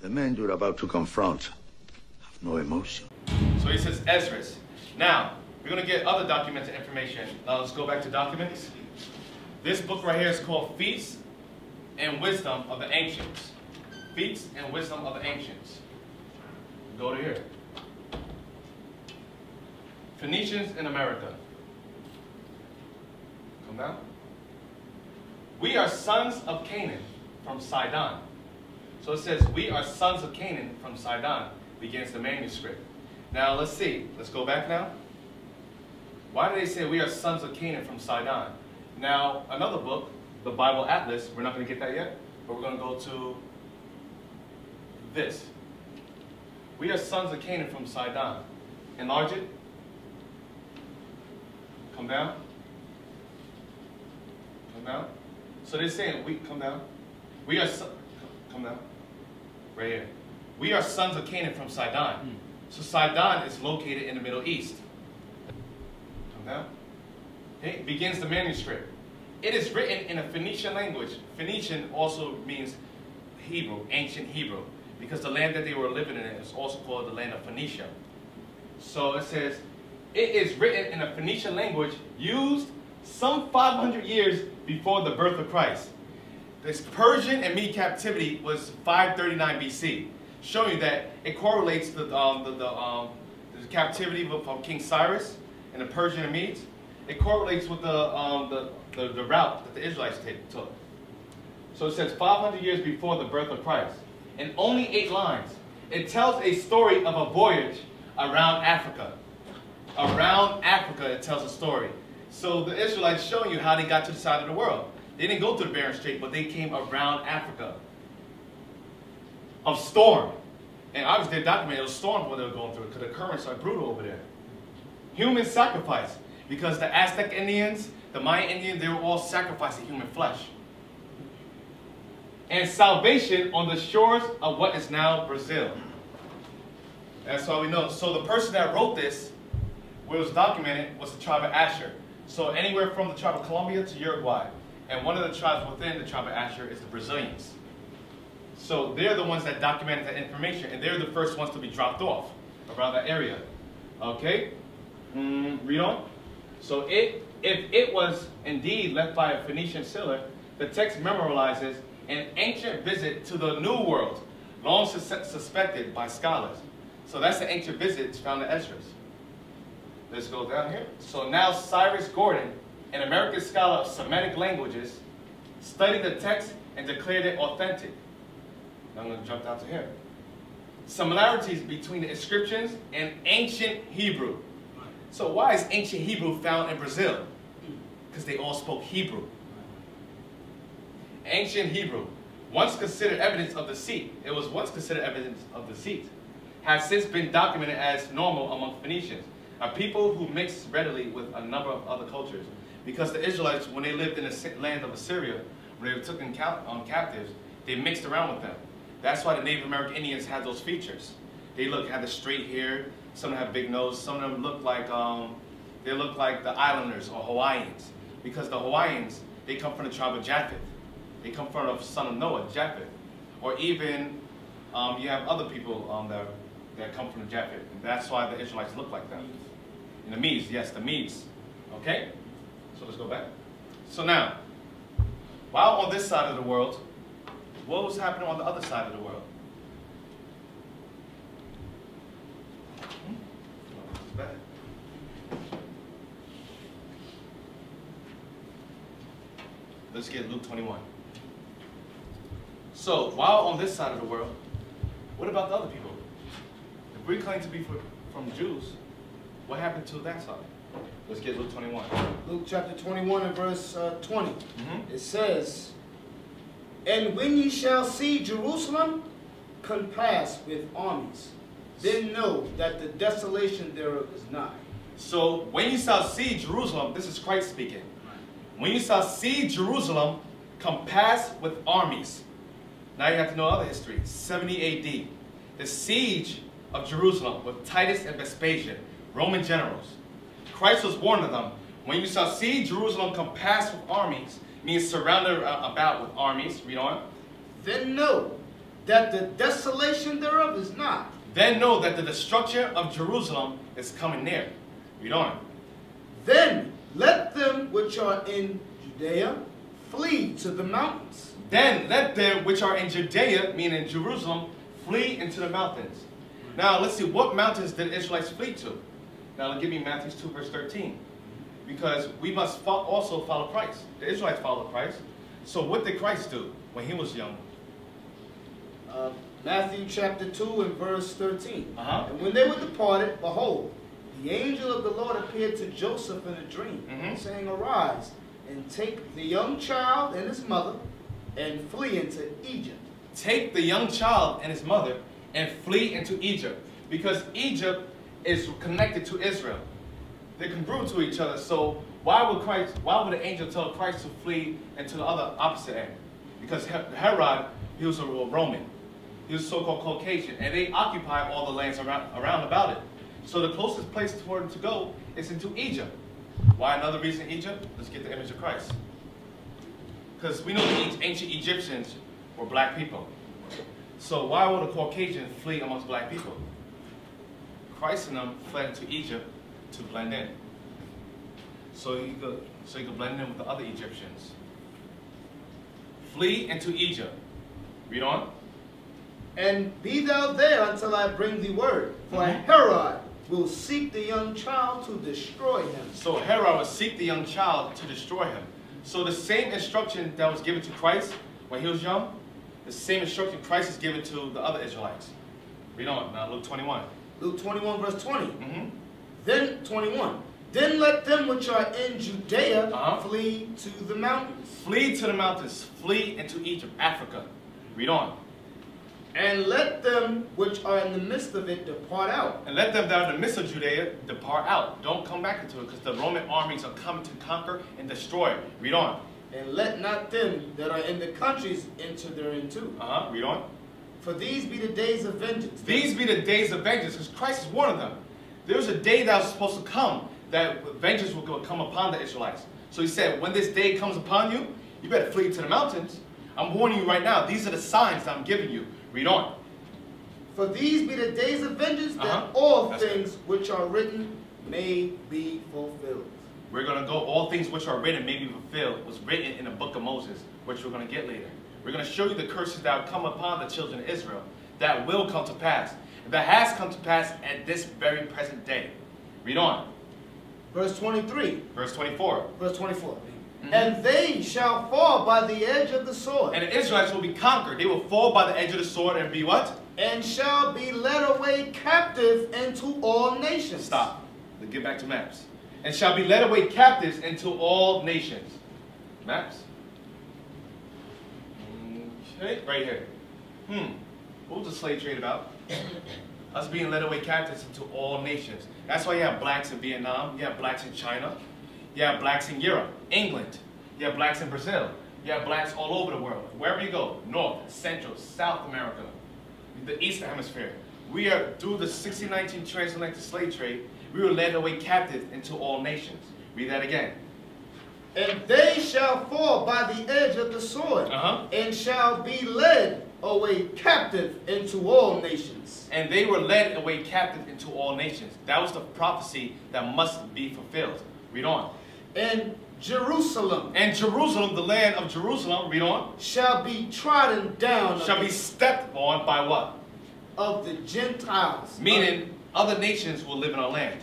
The men you're about to confront have no emotion. So he says Esdras. Now, we're going to get other documented information. Now let's go back to documents. This book right here is called Feats and Wisdom of the Ancients. Feats and Wisdom of the Ancients. Go to here. Phoenicians in America. Come down. We are sons of Canaan from Sidon. So it says, we are sons of Canaan from Sidon, begins the manuscript. Now let's see. Let's go back now. Why do they say we are sons of Canaan from Sidon? Now, another book, the Bible Atlas, we're not going to get that yet, but we're going to go to this. We are sons of Canaan from Sidon. Enlarge it. Come down. Come down. So they're saying, come down. We are, come down. Right here. We are sons of Canaan from Sidon. So Sidon is located in the Middle East. Come down. Okay, begins the manuscript. It is written in a Phoenician language. Phoenician also means Hebrew, ancient Hebrew, because the land that they were living in is also called the land of Phoenicia. So it says, it is written in a Phoenician language used some 500 years before the birth of Christ. This Persian and Mede captivity was 539 BC, showing that it correlates the captivity from King Cyrus and the Persian and Medes. It correlates with the route that the Israelites took. So it says 500 years before the birth of Christ. In only 8 lines, it tells a story of a voyage around Africa. Around Africa, it tells a story. So the Israelites showing you how they got to the side of the world. They didn't go to the Bering Strait, but they came around Africa. Of storm. And obviously they documented those storms what they were going through, because the currents are brutal over there. Human sacrifice. Because the Aztec Indians, the Mayan Indians, they were all sacrificing human flesh. And salvation on the shores of what is now Brazil. That's all we know. So the person that wrote this, where it was documented, was the tribe of Asher. So anywhere from the tribe of Colombia to Uruguay. And one of the tribes within the tribe of Asher is the Brazilians. So they're the ones that documented that information, and they're the first ones to be dropped off around that area. Okay? Read on. So if it was indeed left by a Phoenician sailor, the text memorializes an ancient visit to the New World, long suspected by scholars. So that's the ancient visit. It's found in Esdras. Let's go down here. So now Cyrus Gordon, an American scholar of Semitic languages, studied the text and declared it authentic. Now I'm going to jump down to here. Similarities between the inscriptions and ancient Hebrew. So why is ancient Hebrew found in Brazil? Because they all spoke Hebrew. Ancient Hebrew, once considered evidence of deceit, it was once considered evidence of deceit, has since been documented as normal among Phoenicians, a people who mix readily with a number of other cultures. Because the Israelites, when they lived in the land of Assyria, when they were taken captives, they mixed around with them. That's why the Native American Indians had those features. They had the straight hair. Some of them have big nose. Some of them look like the islanders or Hawaiians, because the Hawaiians, they come from the tribe of Japheth. They come from the son of Noah, Japheth. Or even you have other people that come from the Japheth. And that's why the Israelites look like that. And the Medes, yes, the Medes. Okay? So let's go back. So now, while on this side of the world, what was happening on the other side of the world? Let's get Luke 21. So, while on this side of the world, what about the other people? If we claim to be from Jews, what happened to that side? Let's get Luke 21. Luke chapter 21 and verse 20. It says, "And when ye shall see Jerusalem compassed with armies, then know that the desolation thereof is nigh." So, when you shall see Jerusalem, this is Christ speaking. When you shall see Jerusalem compassed with armies. Now you have to know other history. 70 AD. The siege of Jerusalem with Titus and Vespasian, Roman generals. Christ was warned of them. When you shall see Jerusalem compassed with armies, means surrounded about with armies. Read on. "Then know that the desolation thereof is nigh." Then know that the destruction of Jerusalem is coming near. Read on. "Then let them which are in Judea flee to the mountains." Then let them which are in Judea, meaning Jerusalem, flee into the mountains. Now let's see, what mountains did the Israelites flee to? Now give me Matthew 2 verse 13. Because we must also follow Christ. The Israelites followed Christ. So what did Christ do when he was young? Matthew chapter 2 and verse 13. Uh-huh. "And when they were departed, behold, the angel of the Lord appeared to Joseph in a dream, saying, Arise, and take the young child and his mother, and flee into Egypt." Take the young child and his mother and flee into Egypt. Because Egypt is connected to Israel. They're congruent to each other. So why would the angel tell Christ to flee into the other opposite end? Because Herod, he was a Roman. He was so-called Caucasian. And they occupy all the lands around about it. So the closest place for him to go is into Egypt. Why another reason Egypt? Let's get the image of Christ. Because we know the ancient Egyptians were black people. So why would a Caucasian flee amongst black people? Christ and them fled into Egypt to blend in. So you could blend in with the other Egyptians. Flee into Egypt. Read on. "And be thou there until I bring thee word, for Herod will seek the young child to destroy him." So Herod will seek the young child to destroy him. So the same instruction that was given to Christ when he was young, the same instruction Christ is given to the other Israelites. Read on. Now Luke 21. Luke 21 verse 20. Then 21. "Then let them which are in Judea flee to the mountains." Flee to the mountains. Flee into Egypt, Africa. Read on. "And let them which are in the midst of it depart out." And let them that are in the midst of Judea depart out. Don't come back into it, because the Roman armies are coming to conquer and destroy. Read on. "And let not them that are in the countries enter therein too. Read on. For these be the days of vengeance." These be the days of vengeance, because Christ is one of them. There was a day that was supposed to come that vengeance will come upon the Israelites. So he said, when this day comes upon you, you better flee to the mountains. I'm warning you right now. These are the signs that I'm giving you. Read on. "For these be the days of vengeance, that all things which are written may be fulfilled." We're going to go, all things which are written may be fulfilled, was written in the book of Moses, which we're going to get later. We're going to show you the curses that will come upon the children of Israel, that will come to pass, that has come to pass at this very present day. Read on. Verse 23. Verse 24. Verse 24. "And they shall fall by the edge of the sword." And the Israelites will be conquered. They will fall by the edge of the sword and be what? "And shall be led away captive into all nations." Stop. Let's get back to maps. "And shall be led away captives into all nations." Maps. Okay, right here. What was the slave trade about? Us being led away captives into all nations. That's why you have blacks in Vietnam. You have blacks in China. You have blacks in Europe, England. You have blacks in Brazil. You You have blacks all over the world. Wherever you go, North, Central, South America, the Eastern Hemisphere. We are, through the 1619 transatlantic slave trade, we were led away captive into all nations. Read that again. And they shall fall by the edge of the sword, and shall be led away captive into all nations. And they were led away captive into all nations. That was the prophecy that must be fulfilled. Read on. And Jerusalem. And Jerusalem, the land of Jerusalem, read on. Shall be trodden down. Shall be stepped on by what? Of the Gentiles. Meaning, other nations will live in our land.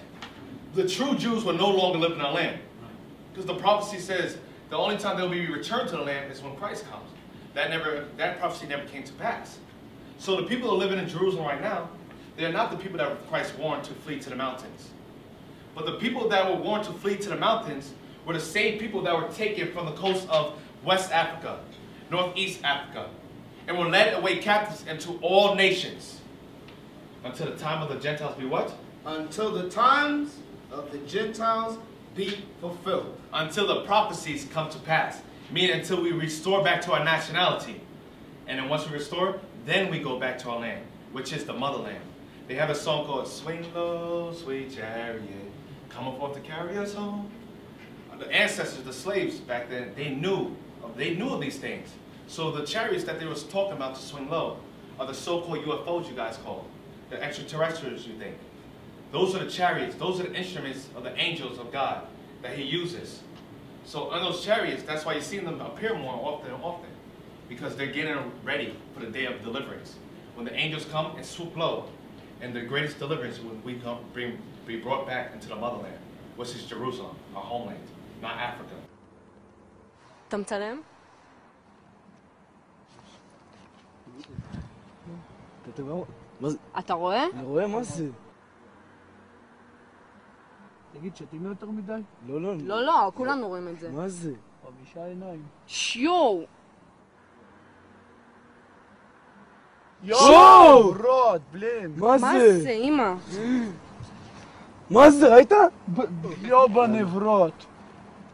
The true Jews will no longer live in our land. Because the prophecy says the only time they'll be returned to the land is when Christ comes. That prophecy never came to pass. So the people that are living in Jerusalem right now, they're not the people that Christ warned to flee to the mountains. But the people that were warned to flee to the mountains were the same people that were taken from the coast of West Africa, Northeast Africa, and were led away captives into all nations. Until the time of the Gentiles be what? Until the times of the Gentiles be fulfilled. Until the prophecies come to pass. Meaning until we restore back to our nationality. And then once we restore, then we go back to our land, which is the motherland. They have a song called Swing Low, Sweet Chariot, coming forth to carry us home. The ancestors, the slaves back then, they knew of these things. So the chariots that they was talking about to swing low are the so-called UFOs you guys call. The extraterrestrials, you think. Those are the chariots. Those are the instruments of the angels of God that he uses. So on those chariots, that's why you see them appear more often and often. Because they're getting ready for the day of deliverance. When the angels come and swoop low, and the greatest deliverance when we come be brought back into the motherland, which is Jerusalem, our homeland, not Africa. אתה מצלם? אתה רואה? אני רואה, מה זה? תגיד, שתים יותר מדי? לא, לא. לא, לא, כולנו רואים את זה. מה זה? 5 עיניים. שיו! יואו! רוד, בלין. מה מה זה? זה, אמא? מה זה, ראית? יואו בנברות.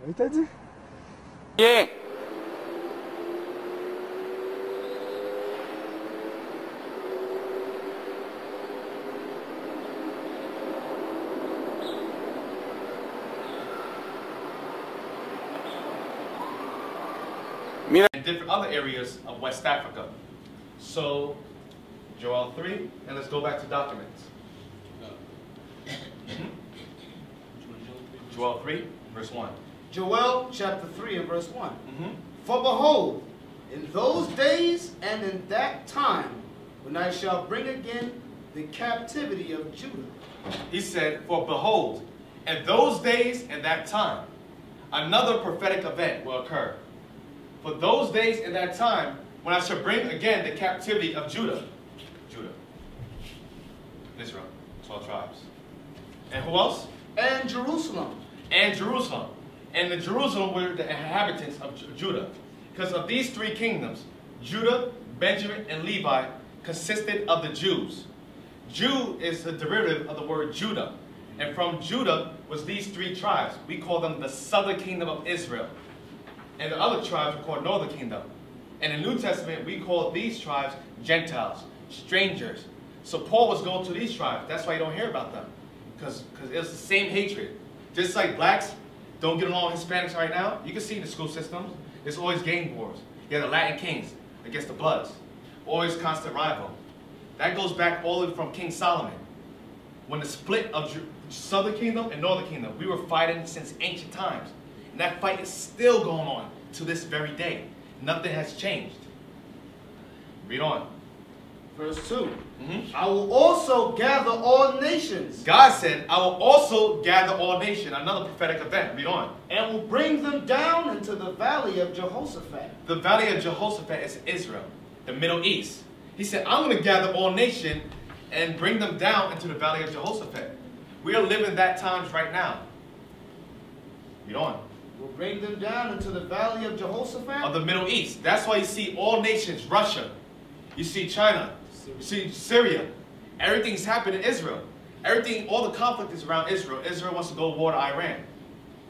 ראית את זה? And different other areas of West Africa. So, Joel 3, and let's go back to documents. Joel 3, verse 1. Joel chapter 3 and verse 1. For behold, in those days and in that time, when I shall bring again the captivity of Judah. He said, for behold, in those days and that time, another prophetic event will occur. For those days and that time, when I shall bring again the captivity of Judah. Judah. Israel. 12 tribes. And who else? And Jerusalem. And Jerusalem. And the Jerusalem were the inhabitants of Judah. Because of these three kingdoms, Judah, Benjamin, and Levi consisted of the Jews. Jew is the derivative of the word Judah. And from Judah was these three tribes. We call them the southern kingdom of Israel. And the other tribes we call northern kingdom. In the New Testament, we call these tribes Gentiles, strangers. So Paul was going to these tribes. That's why you don't hear about them. Because it was the same hatred. Just like blacks don't get along with Hispanics right now, you can see in the school systems, there's always gang wars. You have the Latin kings against the Bloods. Always constant rival. That goes back all the way from King Solomon. When the split of Southern Kingdom and Northern Kingdom, we were fighting since ancient times. And that fight is still going on to this very day. Nothing has changed. Read on. Verse 2. I will also gather all nations. God said, I will also gather all nations. Another prophetic event. Read on. And will bring them down into the valley of Jehoshaphat. The valley of Jehoshaphat is Israel, the Middle East. He said, I'm going to gather all nations and bring them down into the valley of Jehoshaphat. We are living that times right now. Read on. Will bring them down into the valley of Jehoshaphat. Of the Middle East. That's why you see all nations, Russia. You see China. You see Syria. Everything's happened in Israel. Everything, all the conflict is around Israel. Israel wants to go to war to Iran.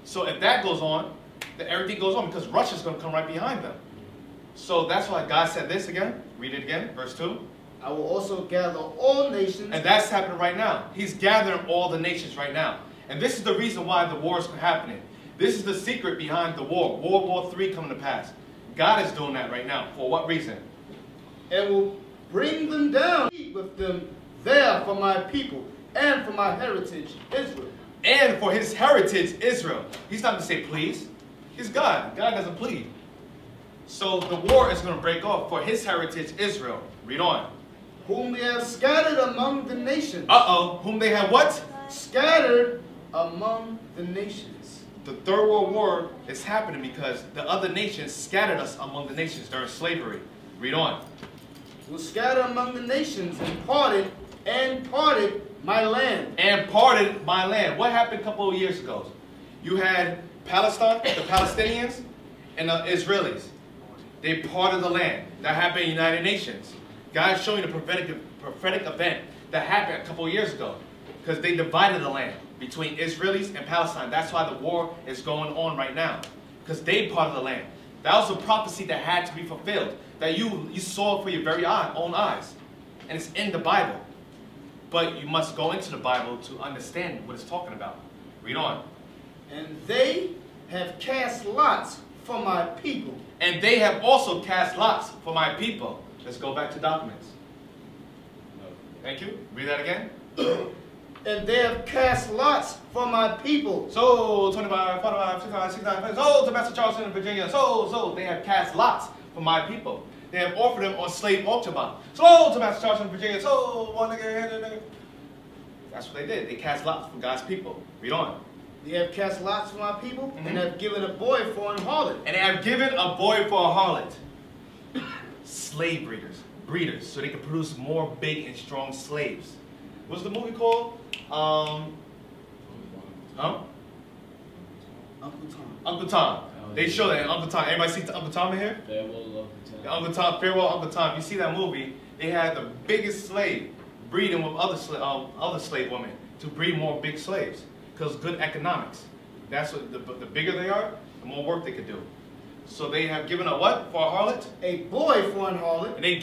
So if that goes on, then everything goes on because Russia's going to come right behind them. So that's why God said this again. Read it again, verse 2. I will also gather all nations. And that's happening right now. He's gathering all the nations right now. And this is the reason why the war is happening. This is the secret behind the war. World War III coming to pass. God is doing that right now. For what reason? And will bring them down, eat with them there for my people and for my heritage, Israel. And for his heritage, Israel. He's not going to say please. He's God. God doesn't plead. So the war is going to break off for his heritage, Israel. Read on. Whom they have scattered among the nations. Uh-oh. Whom they have what? Scattered among the nations. The Third World War is happening because the other nations scattered us among the nations during slavery. Read on. Will scatter among the nations and parted my land. And parted my land. What happened a couple of years ago? You had Palestine, the Palestinians, and the Israelis. They parted the land. That happened in the United Nations. God's showing the prophetic event that happened a couple of years ago. Because they divided the land between Israelis and Palestine. That's why the war is going on right now. Because they parted the land. That was a prophecy that had to be fulfilled. That you saw for your very own eyes. And it's in the Bible. But you must go into the Bible to understand what it's talking about. Read on. And they have cast lots for my people. And they have also cast lots for my people. Let's go back to documents. Thank you. Read that again. And they have cast lots for my people. So, 25, 45, 65, 69, so to Master Charleston in Virginia. So, they have cast lots for my people. They have offered them on slave auction block. So, to Master Charleston in Virginia. So, one nigga. That's what they did. They cast lots for God's people. Read on. They have cast lots for my people, and have given a boy for an harlot. And they have given a boy for a harlot. Slave breeders, so they can produce more big and strong slaves. What's the movie called? Uncle Tom. Uncle Tom. They show that in Uncle Tom. Everybody see Uncle Tom in here? Uncle Tom, Farewell Uncle Tom. You see that movie? They had the biggest slave breeding with other slave women to breed more big slaves because good economics. That's what the bigger they are, the more work they could do. So they have given a what for a harlot? A boy for an harlot. And they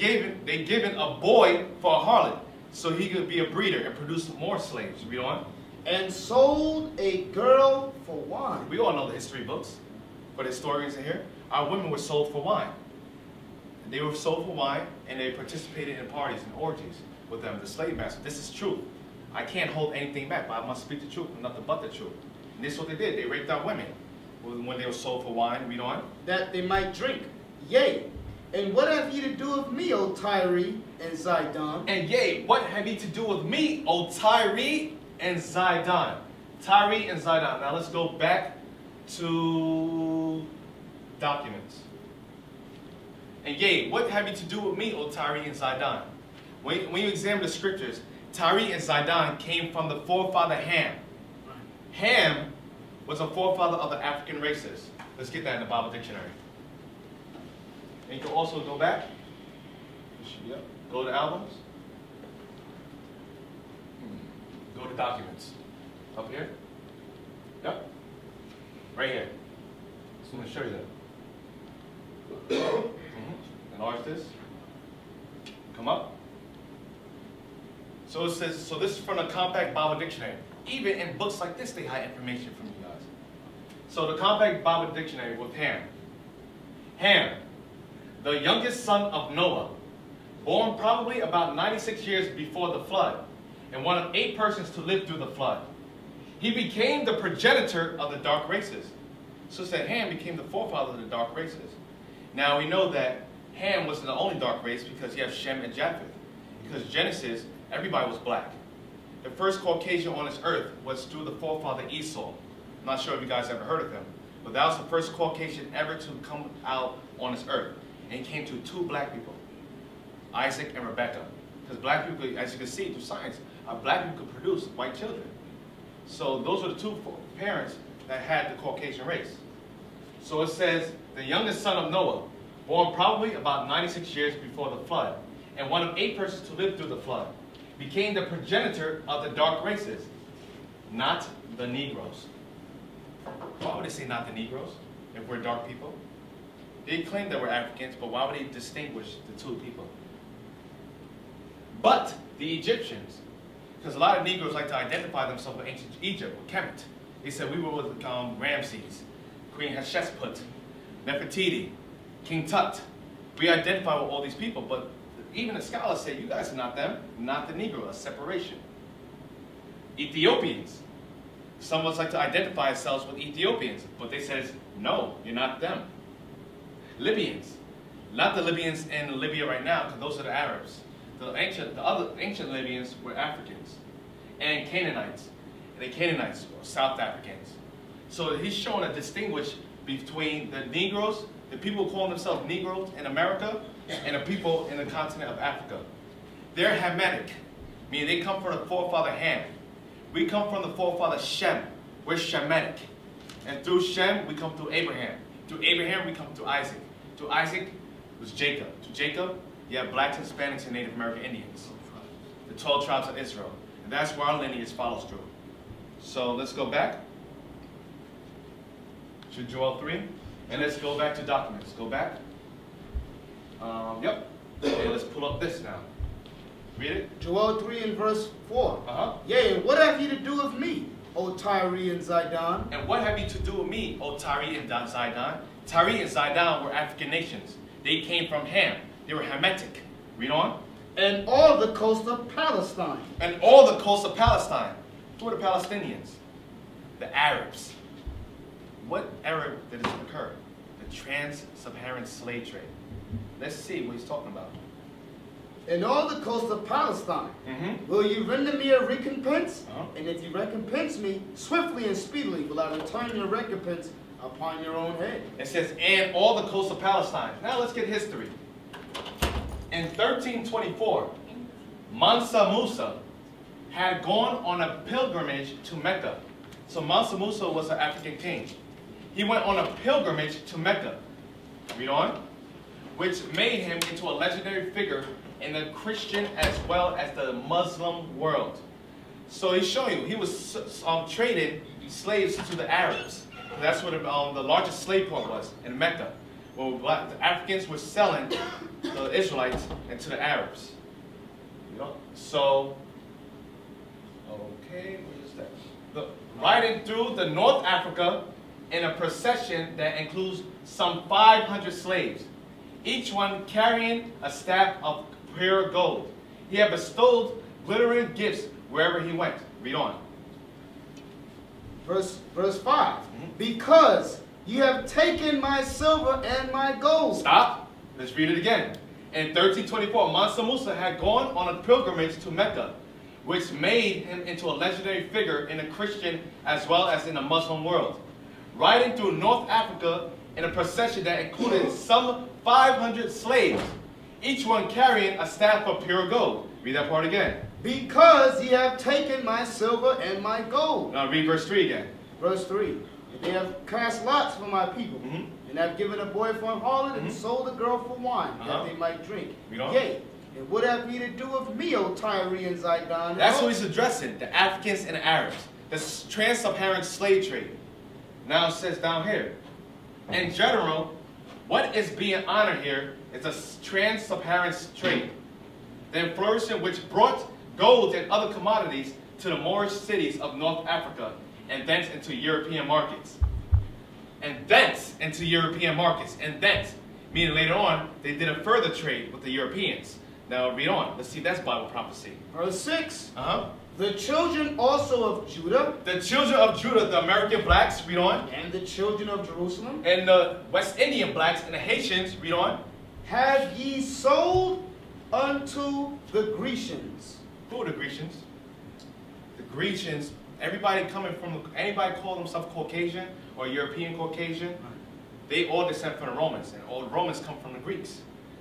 given a boy for a harlot, so he could be a breeder and produce more slaves. Read on. And sold a girl for wine. We all know the history books, but historians in here. Our women were sold for wine. They were sold for wine, and they participated in parties and orgies with them, the slave master. This is true. I can't hold anything back, but I must speak the truth, and nothing but the truth. And this is what they did. They raped our women when they were sold for wine. Read on. That they might drink. Yea. And what have ye to do with me, O Tyre and Zidon? And yea, what have ye to do with me, O Tyre and Zidon? Tyre and Zidon. Now let's go back to documents. And yea, what have you to do with me, O Tyre and Zidon? When you examine the scriptures, Tyre and Zidon came from the forefather Ham. Ham was a forefather of the African races. Let's get that in the Bible dictionary. And you can also go back. Yep. Go to albums. Go to documents. Up here. Yep. Right here. Just want to show you that. Enlarge this. Come up. So it says, so this is from the Compact Bible Dictionary. Even in books like this, they hide information from you guys. So the Compact Bible Dictionary with Ham. Ham, the youngest son of Noah, born probably about 96 years before the flood, and one of 8 persons to live through the flood. He became the progenitor of the dark races. So it said Ham became the forefather of the dark races. Now we know that Ham wasn't the only dark race because you have Shem and Japheth. Because Genesis, everybody was black. The first Caucasian on this earth was through the forefather Esau. I'm not sure if you guys ever heard of him, but that was the first Caucasian ever to come out on this earth. And he came to 2 black people, Isaac and Rebekah. Because black people, as you can see through science, black people could produce white children. So those are the 2 parents that had the Caucasian race. So it says, the youngest son of Noah, born probably about 96 years before the flood, and one of 8 persons to live through the flood, became the progenitor of the dark races, not the Negroes. Why would they say not the Negroes if we're dark people? They claim that we're Africans, but why would they distinguish the two people? But the Egyptians, because a lot of Negroes like to identify themselves with ancient Egypt, with Kemet. They said we were with Ramses, Queen Hatshepsut, Nefertiti, King Tut. We identify with all these people, but even the scholars say, you guys are not them, not the Negro, a separation. Ethiopians. Some of us like to identify ourselves with Ethiopians, but they says, no, you're not them. Libyans. Not the Libyans in Libya right now, because those are the Arabs. The other ancient Libyans were Africans. And Canaanites. And the Canaanites were South Africans. So he's showing a distinguish between the Negroes, the people who call themselves Negroes in America, and the people in the continent of Africa. They're Hamitic, meaning they come from the forefather Ham. We come from the forefather Shem. We're Shemitic. And through Shem, we come through Abraham. Through Abraham, we come to Isaac. To Isaac was Jacob. To Jacob, you have blacks, Hispanics, and Native American Indians. The 12 tribes of Israel. And that's where our lineage follows through. So let's go back to Joel 3. And let's go back to documents. Go back. Yep. Okay, let's pull up this now. Read it. Joel 3 and verse 4. Uh-huh. Yea, and what have ye to do with me, O Tyre and Zidon? And what have you to do with me, O Tyre and Zidon? Tyre and Zidon were African nations. They came from Ham. They were Hamitic. Read on. And all the coast of Palestine. And all the coast of Palestine. Who are the Palestinians? The Arabs. What era did this occur? The trans-Saharan slave trade. Let's see what he's talking about. And all the coast of Palestine. Will you render me a recompense? And if you recompense me, swiftly and speedily will I return your recompense upon your own head. It says, and all the coast of Palestine. Now let's get history. In 1324, Mansa Musa had gone on a pilgrimage to Mecca. So Mansa Musa was an African king. He went on a pilgrimage to Mecca. Read on. Which made him into a legendary figure in the Christian as well as the Muslim world. So he's showing you, he was trading slaves to the Arabs. That's where the largest slave port was, in Mecca. Where the Africans were selling the Israelites and to the Arabs. So, okay, what is that? Riding through the North Africa in a procession that includes some 500 slaves, each one carrying a staff of pure gold. He had bestowed glittering gifts wherever he went. Read on. Verse 5. Because you have taken my silver and my gold. Stop. Let's read it again. In 1324, Mansa Musa had gone on a pilgrimage to Mecca, which made him into a legendary figure in the Christian as well as in the Muslim world. Riding through North Africa in a procession that included some 500 slaves, each one carrying a staff of pure gold. Read that part again. Because ye have taken my silver and my gold. Now read verse 3 again. Verse 3. And they have cast lots for my people, and have given a boy for a harlot, and sold a girl for wine, that they might drink. Yea, and what have ye to do with me, O Tyre and Zidon? That's what he's addressing, the Africans and the Arabs. The trans-Saharan slave trade. Now it says down here, in general, what is being honored here is a trans-Saharan trade. The flourishing which brought gold and other commodities to the Moorish cities of North Africa, and thence into European markets. And thence into European markets. And thence, meaning later on, they did a further trade with the Europeans. Now read on. Let's see, that's Bible prophecy. Verse 6. The children also of Judah. The children of Judah, the American blacks, read on. And the children of Jerusalem. And the West Indian blacks and the Haitians, read on. Have ye sold unto the Grecians. Who are the Grecians? The Grecians, everybody coming from, anybody call themselves Caucasian or European Caucasian, they all descend from the Romans, and all the Romans come from the Greeks.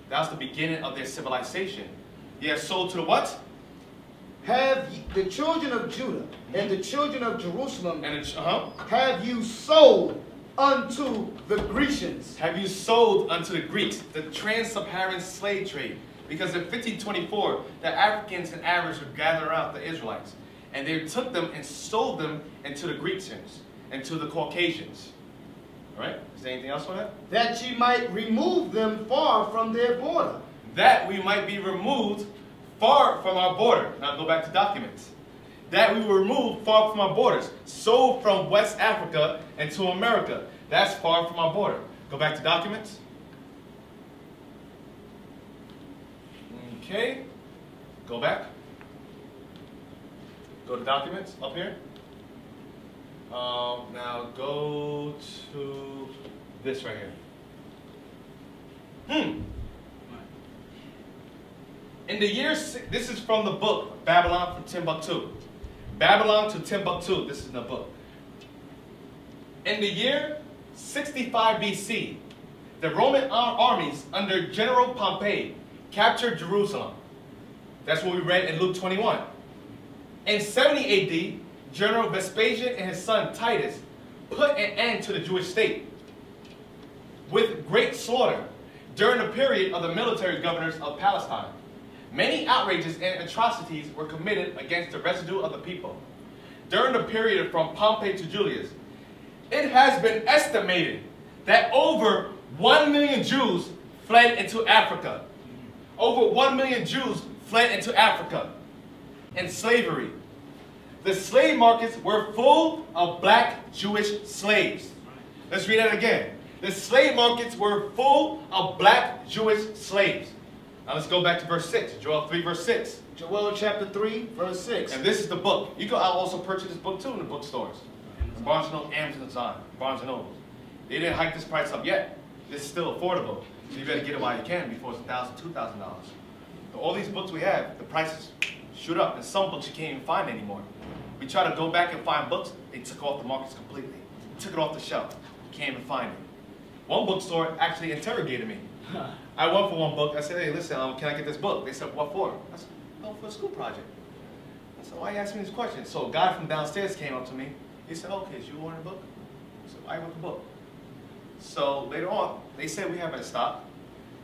That was the beginning of their civilization. They are sold to the what? Have ye, the children of Judah and the children of Jerusalem, And have you sold unto the Grecians? Have you sold unto the Greeks, the trans-Saharan slave trade? Because in 1524, the Africans and Arabs would gather around the Israelites, and they took them and sold them into the Grecians, and to the Caucasians. All right? Is there anything else on that? That ye might remove them far from their border. That we might be removed far from our border. Now go back to documents. That we were removed far from our borders. Sold from West Africa into America. That's far from our border. Go back to documents. Okay. Go back. Go to documents up here. Now go to this right here. In the year, this is from the book, Babylon from Timbuktu. Babylon to Timbuktu, this is in the book. In the year 65 BC, the Roman armies under General Pompey captured Jerusalem. That's what we read in Luke 21. In 70 AD, General Vespasian and his son Titus put an end to the Jewish state with great slaughter during the period of the military governors of Palestine. Many outrages and atrocities were committed against the residue of the people. During the period from Pompey to Julius, it has been estimated that over 1 million Jews fled into Africa. Over 1 million Jews fled into Africa in slavery. The slave markets were full of black Jewish slaves. Let's read that again. The slave markets were full of black Jewish slaves. Now let's go back to verse 6. Joel 3, verse 6. Joel chapter 3, verse 6. And this is the book. You can also purchase this book too in the bookstores. Barnes & Noble, Amazon, Barnes & Noble. They didn't hike this price up yet. This is still affordable. So you better get it while you can before it's $1,000, $2,000. All these books we have, the prices shoot up. And some books you can't even find anymore. We try to go back and find books, they took off the markets completely. They took it off the shelf. You can't even find it. One bookstore actually interrogated me. I went for one book. I said, hey, listen, can I get this book? They said, what for? I said, oh, for a school project. I said, why are you asking me these questions? So a guy from downstairs came up to me. He said, okay, so you want a book? I said, I want the book. So later on, they said we have it in stock.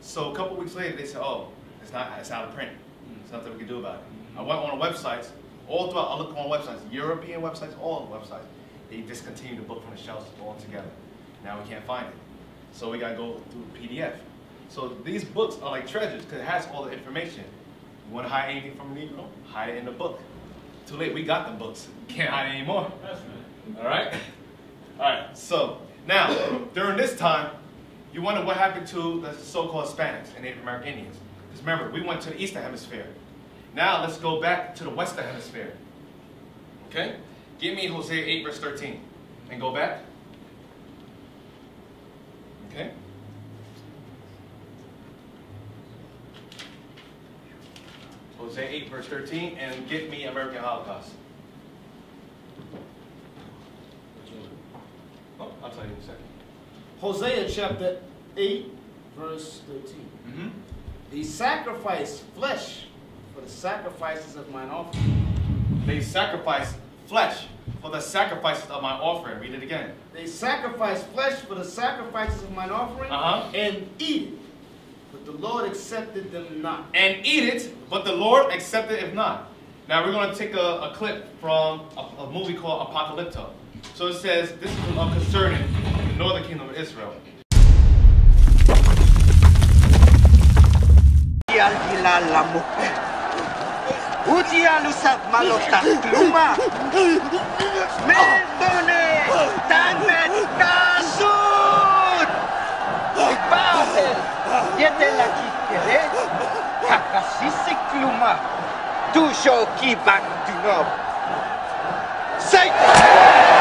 So a couple weeks later, they said, oh, it's out of print. There's nothing we can do about it. I went on the websites. All throughout, I looked on websites, European websites, all the websites. They discontinued the book from the shelves altogether. Now we can't find it. So we gotta go through PDF. So these books are like treasures because it has all the information. You wanna hide anything from a Negro? Hide it in the book. Too late, we got the books. Can't hide it anymore. All right? All right, so now, during this time, you wonder what happened to the so-called Hispanics and Native American Indians. Because remember, we went to the Eastern Hemisphere. Now let's go back to the Western Hemisphere. Okay? Give me Hosea 8 verse 13. And go back. Okay? Hosea 8 verse 13 and get me American Holocaust. Oh, I'll tell you in a second. Hosea chapter 8 verse 13. They sacrifice flesh for the sacrifices of mine offering. They sacrifice flesh for the sacrifices of my offering. Read it again. They sacrifice flesh for the sacrifices of mine offering and eat it, but the Lord accepted them not. And eat it, but the Lord accepted it not. Now we're going to take a clip from a movie called Apocalypto. So it says, this is concerning the northern kingdom of Israel. Udia lusat malotas kluma. Merdone tanmet kasut. Ibahel yetela kikele. Kakasisi kluma. Tusho kibak dunob. Satan.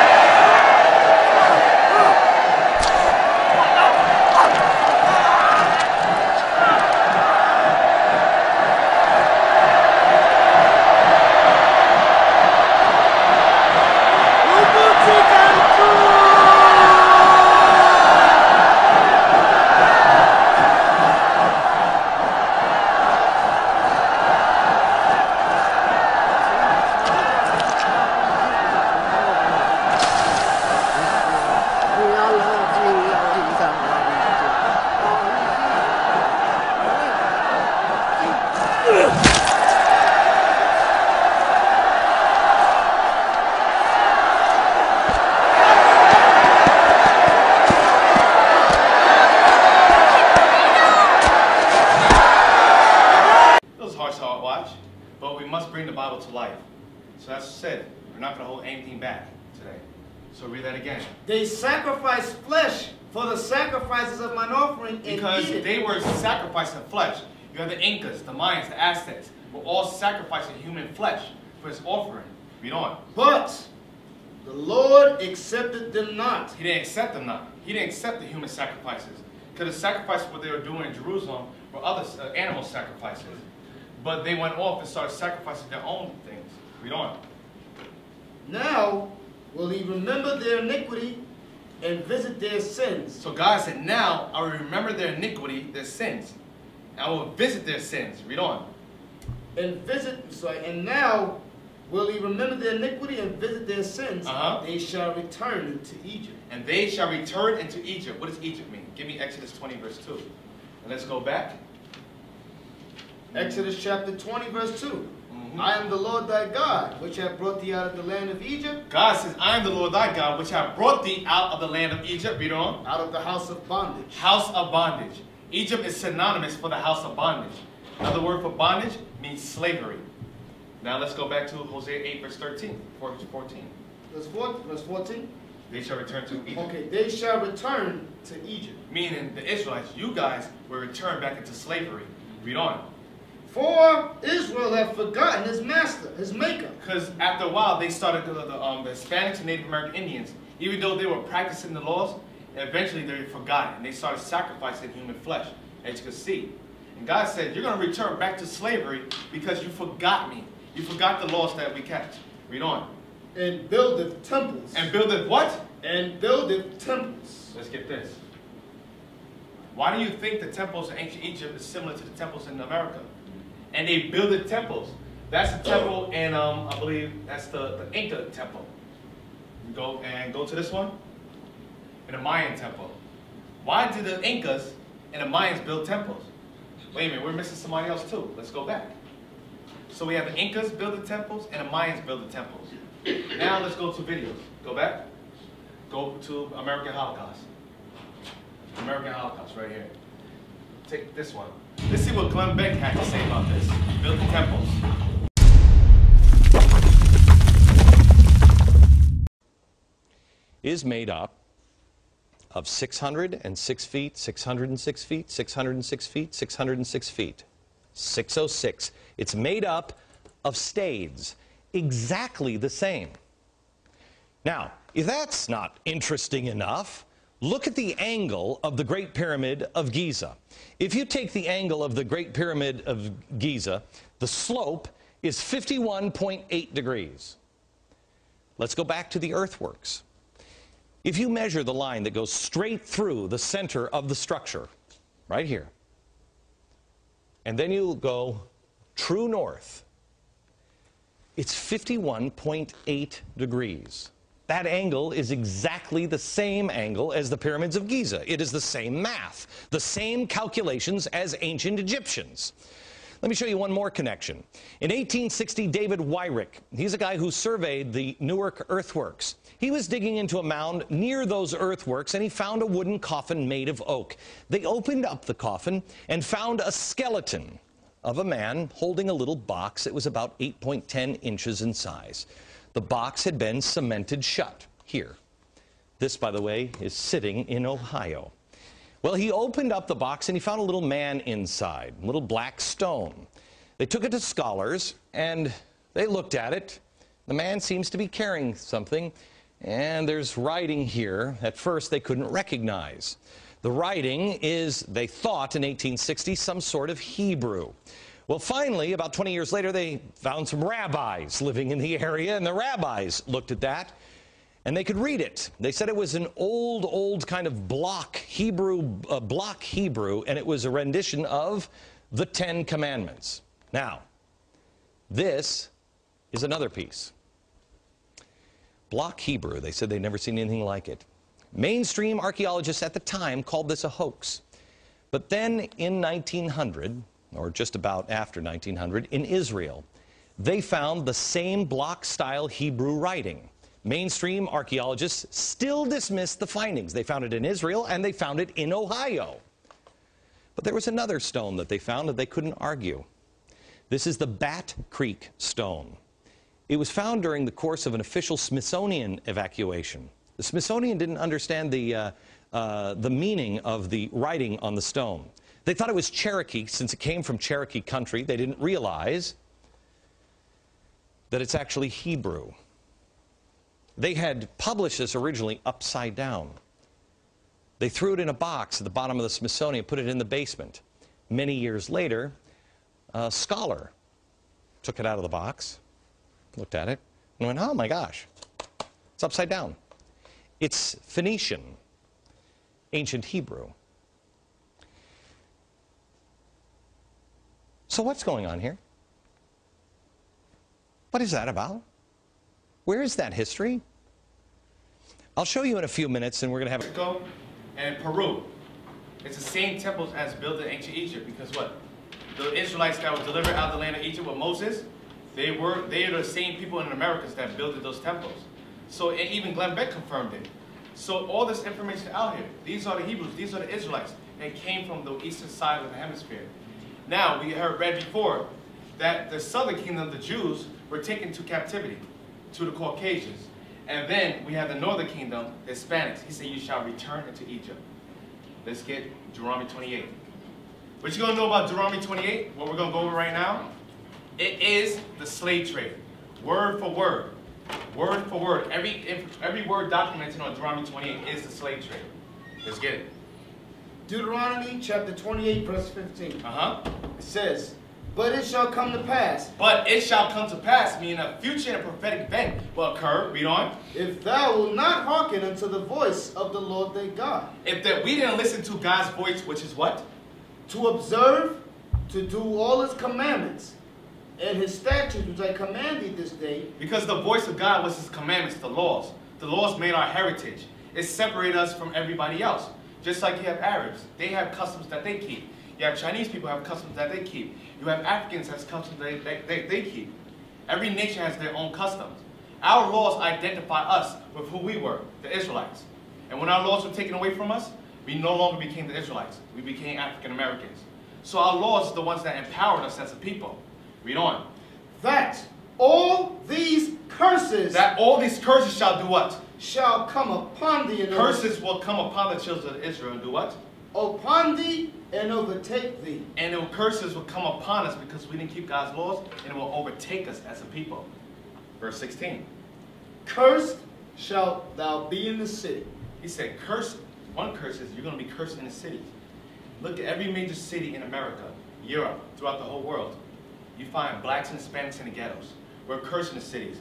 So that's said, we're not going to hold anything back today. So read that again. They sacrificed flesh for the sacrifices of mine offering and Because eat it. they were sacrificing flesh. You have the Incas, the Mayans, the Aztecs, were all sacrificing human flesh for his offering. Read on. But the Lord accepted them not. He didn't accept them not. He didn't accept the human sacrifices. Because the sacrifices what they were doing in Jerusalem were other animal sacrifices. But they went off and started sacrificing their own things. Read on. Now will he remember their iniquity and visit their sins. So God said, now I will remember their iniquity, their sins. I will visit their sins. Read on. And now will he remember their iniquity and visit their sins. They shall return into Egypt. And they shall return into Egypt. What does Egypt mean? Give me Exodus 20 verse 2. And let's go back. Exodus chapter 20 verse 2. I am the Lord thy God, which have brought thee out of the land of Egypt. God says, I am the Lord thy God, which have brought thee out of the land of Egypt. Read on. Out of the house of bondage. House of bondage. Egypt is synonymous for the house of bondage. Another word for bondage means slavery. Now let's go back to Hosea 8 verse 13, 14. Verse 14. They shall return to Egypt. Okay, they shall return to Egypt. Meaning the Israelites, you guys, will return back into slavery. Read on. For Israel have forgotten his master, his maker. Because after a while, they started, the Hispanics and Native American Indians, even though they were practicing the laws, eventually they forgot it. And they started sacrificing human flesh, as you can see. And God said, you're going to return back to slavery because you forgot me. You forgot the laws that we kept. Read on. And buildeth temples. And buildeth what? And buildeth temples. Let's get this. Why do you think the temples in ancient Egypt is similar to the temples in America? And they builded temples. That's the temple in, I believe, that's the Inca temple. You go to this one, and the Mayan temple. Why did the Incas and the Mayans build temples? Wait a minute, we're missing somebody else too. Let's go back. So we have the Incas build the temples, and the Mayans build the temples. Now let's go to videos. Go back. Go to American Holocaust. American Holocaust right here. Take this one. Let's see what Glenn Beck had to say about this. Build the temples. Is made up of 606 feet, 606 feet, 606 feet, 606 feet. 606. It's made up of stades, exactly the same. Now, if that's not interesting enough, look at the angle of the Great Pyramid of Giza. If you take the angle of the Great Pyramid of Giza, the slope is 51.8 degrees. Let's go back to the earthworks. If you measure the line that goes straight through the center of the structure, right here, and then you go true north, it's 51.8 degrees. That angle is exactly the same angle as the pyramids of Giza. It is the same math, the same calculations as ancient Egyptians. Let me show you one more connection. In 1860, David Wyrick, he's a guy who surveyed the Newark earthworks. He was digging into a mound near those earthworks, and he found a wooden coffin made of oak. They opened up the coffin and found a skeleton of a man holding a little box that was about 8.10 inches in size. The box had been cemented shut here. This, by the way, is sitting in Ohio. Well, he opened up the box and he found a little man inside, a little black stone. They took it to scholars and they looked at it. The man seems to be carrying something, and there's writing here at first they couldn't recognize. The writing is, they thought in 1860, some sort of Hebrew. Well, finally, about 20 years later, they found some rabbis living in the area, and the rabbis looked at that, and they could read it. They said it was an old kind of block Hebrew, and it was a rendition of the Ten Commandments. Now, this is another piece. Block Hebrew, they said they'd never seen anything like it. Mainstream archaeologists at the time called this a hoax. But then in 1900, or just about after 1900, in Israel, they found the same block-style Hebrew writing. Mainstream archaeologists still dismissed the findings. They found it in Israel, and they found it in Ohio. But there was another stone that they found that they couldn't argue. This is the Bat Creek stone. It was found during the course of an official Smithsonian evacuation. The Smithsonian didn't understand the meaning of the writing on the stone. They thought it was Cherokee, since it came from Cherokee country. They didn't realize that it's actually Hebrew. They had published this originally upside down. They threw it in a box at the bottom of the Smithsonian, put it in the basement. Many years later, a scholar took it out of the box, looked at it, and went, oh my gosh, it's upside down. It's Phoenician, ancient Hebrew. So what's going on here? What is that about? Where is that history? I'll show you in a few minutes, and we're going to have Mexico and Peru. It's the same temples as built in ancient Egypt, because what? The Israelites that were delivered out of the land of Egypt with Moses, they are the same people in the Americas that built those temples. So and even Glenn Beck confirmed it. So all this information out here, these are the Hebrews, these are the Israelites, and came from the eastern side of the hemisphere. Now, we read before that the southern kingdom, the Jews, were taken to captivity to the Caucasians. And then we have the northern kingdom, the Hispanics. He said, you shall return into Egypt. Let's get Deuteronomy 28. What you going to know about Deuteronomy 28, what we're going to go over right now? It is the slave trade. Word for word. Word for word. Every word documented on Deuteronomy 28 is the slave trade. Let's get it. Deuteronomy chapter 28, verse 15. Uh-huh. It says, but it shall come to pass. But it shall come to pass, meaning a future and prophetic event will occur. Read on. If thou wilt not hearken unto the voice of the Lord thy God. If that we didn't listen to God's voice, which is what? To observe, to do all his commandments, and his statutes which I command thee this day. Because the voice of God was his commandments, the laws. The laws made our heritage. It separated us from everybody else. Just like you have Arabs. They have customs that they keep. You have Chinese people who have customs that they keep. You have Africans that have customs that they keep. Every nation has their own customs. Our laws identify us with who we were, the Israelites. And when our laws were taken away from us, we no longer became the Israelites. We became African Americans. So our laws are the ones that empowered us as a people. Read on. That all these curses. That all these curses shall do what? Shall come upon thee. Curses will come upon the children of Israel and do what? Upon thee and overtake thee. And the curses will come upon us because we didn't keep God's laws, and it will overtake us as a people. Verse 16. Cursed shalt thou be in the city. He said, curse. One curse is you're going to be cursed in the cities. Look at every major city in America, Europe, throughout the whole world. You find blacks and Hispanics in the ghettos. We're cursed in the cities.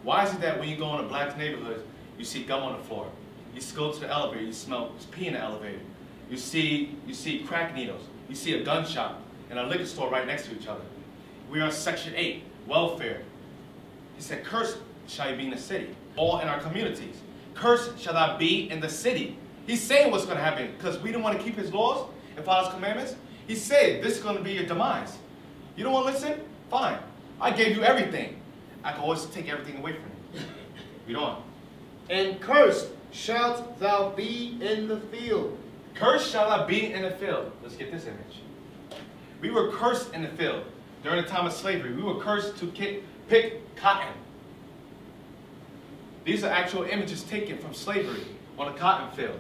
Why is it that when you go in a black neighborhood, you see gum on the floor? You go to the elevator, you smell pee in the elevator. You see crack needles. You see a gun shop and a liquor store right next to each other. We are in Section 8, welfare. He said, cursed shall you be in the city, all in our communities. Cursed shall thou be in the city. He's saying what's going to happen because we don't want to keep his laws and follow his commandments. He said, this is going to be your demise. You don't want to listen? Fine. I gave you everything. I can always take everything away from you. Read on. And cursed shalt thou be in the field. Cursed shall thou be in the field. Let's get this image. We were cursed in the field during the time of slavery. We were cursed to pick cotton. These are actual images taken from slavery on a cotton field.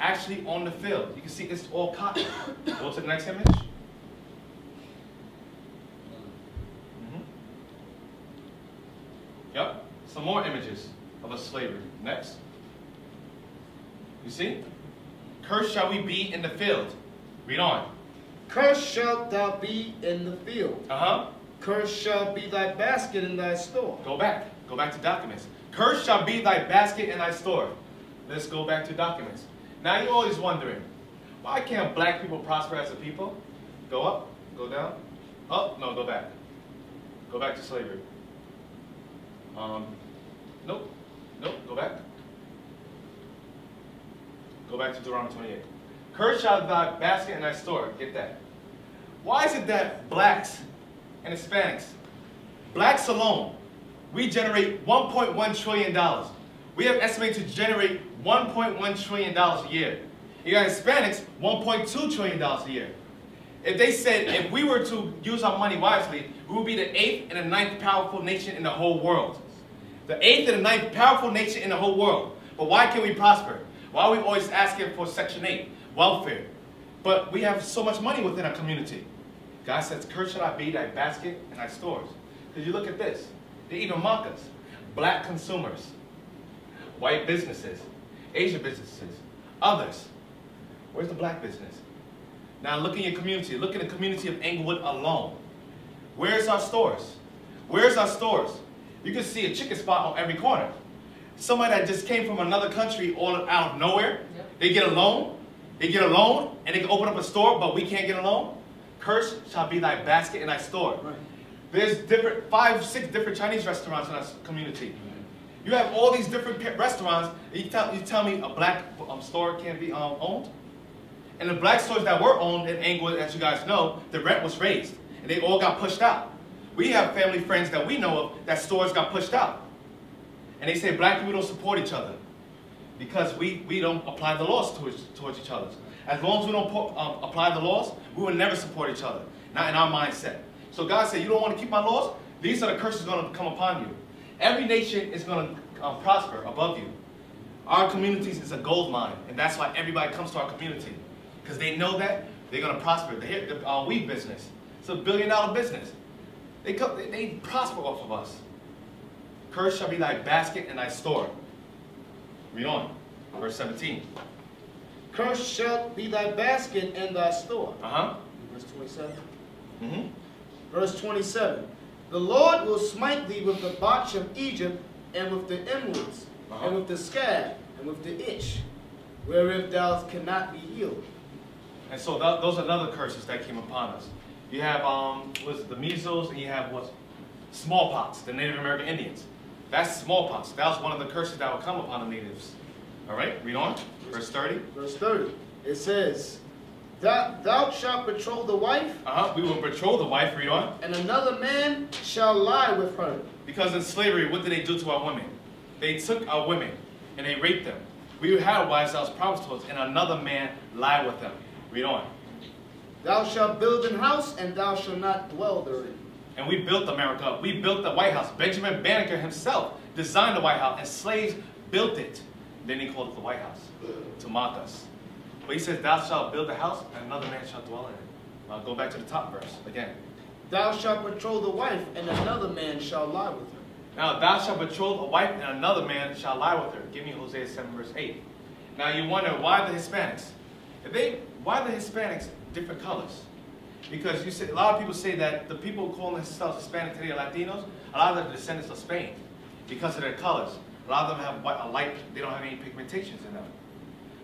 Actually on the field. You can see it's all cotton. Go to the next image. Yep. Some more images of a slavery. Next. You see? Cursed shall we be in the field. Read on. Cursed shalt thou be in the field. Uh-huh. Cursed shall be thy basket in thy store. Go back. Go back to documents. Cursed shall be thy basket in thy store. Let's go back to documents. Now you're always wondering, why can't black people prosper as a people? Go up, go down. Up, no, go back. Go back to slavery. Nope, go back. Go back to Deuteronomy 28. Cursed shall thy basket in thy store. Get that. Why is it that blacks and Hispanics, blacks alone, we generate $1.1 trillion. We have estimated to generate $1.1 trillion a year. You got Hispanics, $1.2 trillion a year. If they said if we were to use our money wisely, we would be the 8th and the 9th powerful nation in the whole world. The 8th and the 9th powerful nation in the whole world. But why can't we prosper? Why are we always asking for Section 8, welfare? But we have so much money within our community. God says, cursed shall I be thy basket and thy stores. Because you look at this, they even mock us. Black consumers, white businesses, Asian businesses, others. Where's the black business? Now look in your community. Look in the community of Englewood alone. Where's our stores? Where's our stores? You can see a chicken spot on every corner. Somebody that just came from another country all out of nowhere, they get a loan. They get a loan and they can open up a store, but we can't get a loan. Cursed shall be thy basket and thy store. Right. There's 5, 6 different Chinese restaurants in our community. You have all these different restaurants. You tell me a black store can't be owned? And the black stores that were owned in Englewood, as you guys know, the rent was raised. And they all got pushed out. We have family friends that we know of that stores got pushed out. And they say black people don't support each other because we don't apply the laws towards each other. As long as we don't apply the laws, we will never support each other. Not in our mindset. So God said, you don't want to keep my laws? These are the curses going to come upon you. Every nation is going to prosper above you. Our communities is a gold mine, and that's why everybody comes to our community. Because they know that they're going to prosper. The wheat business, it's a $1 billion business. They prosper off of us. Cursed shall be thy basket and thy store. Read on. Verse 17. Cursed shall be thy basket and thy store. Verse 27. Verse 27. The Lord will smite thee with the botch of Egypt, and with the emeralds, and with the scab, and with the itch, wherewith thou cannot be healed. And so those are other curses that came upon us. You have the measles, and you have smallpox, the Native American Indians. That's smallpox. That was one of the curses that will come upon the natives. All right, read on. Verse 30. Verse 30. It says, Thou shalt betroth the wife. We will betroth the wife. Read on. And another man shall lie with her. Because in slavery, what did they do to our women? They took our women and they raped them. We had wives that was promised to us, and another man lied with them. Read on. Thou shalt build an house, and thou shalt not dwell therein. And we built America up. We built the White House. Benjamin Banneker himself designed the White House, and slaves built it. Then he called it the White House to mock us. But he says, thou shalt build a house, and another man shall dwell in it. I'll go back to the top verse again. Thou shalt betroth the wife, and another man shall lie with her. Now, thou shalt betroth a wife, and another man shall lie with her. Give me Hosea 7, verse 8. Now, you wonder, why the Hispanics? Why the Hispanics different colors? Because a lot of people say that the people calling themselves Hispanic today are Latinos. A lot of them are descendants of Spain because of their colors. A lot of them have a light, they don't have any pigmentations in them.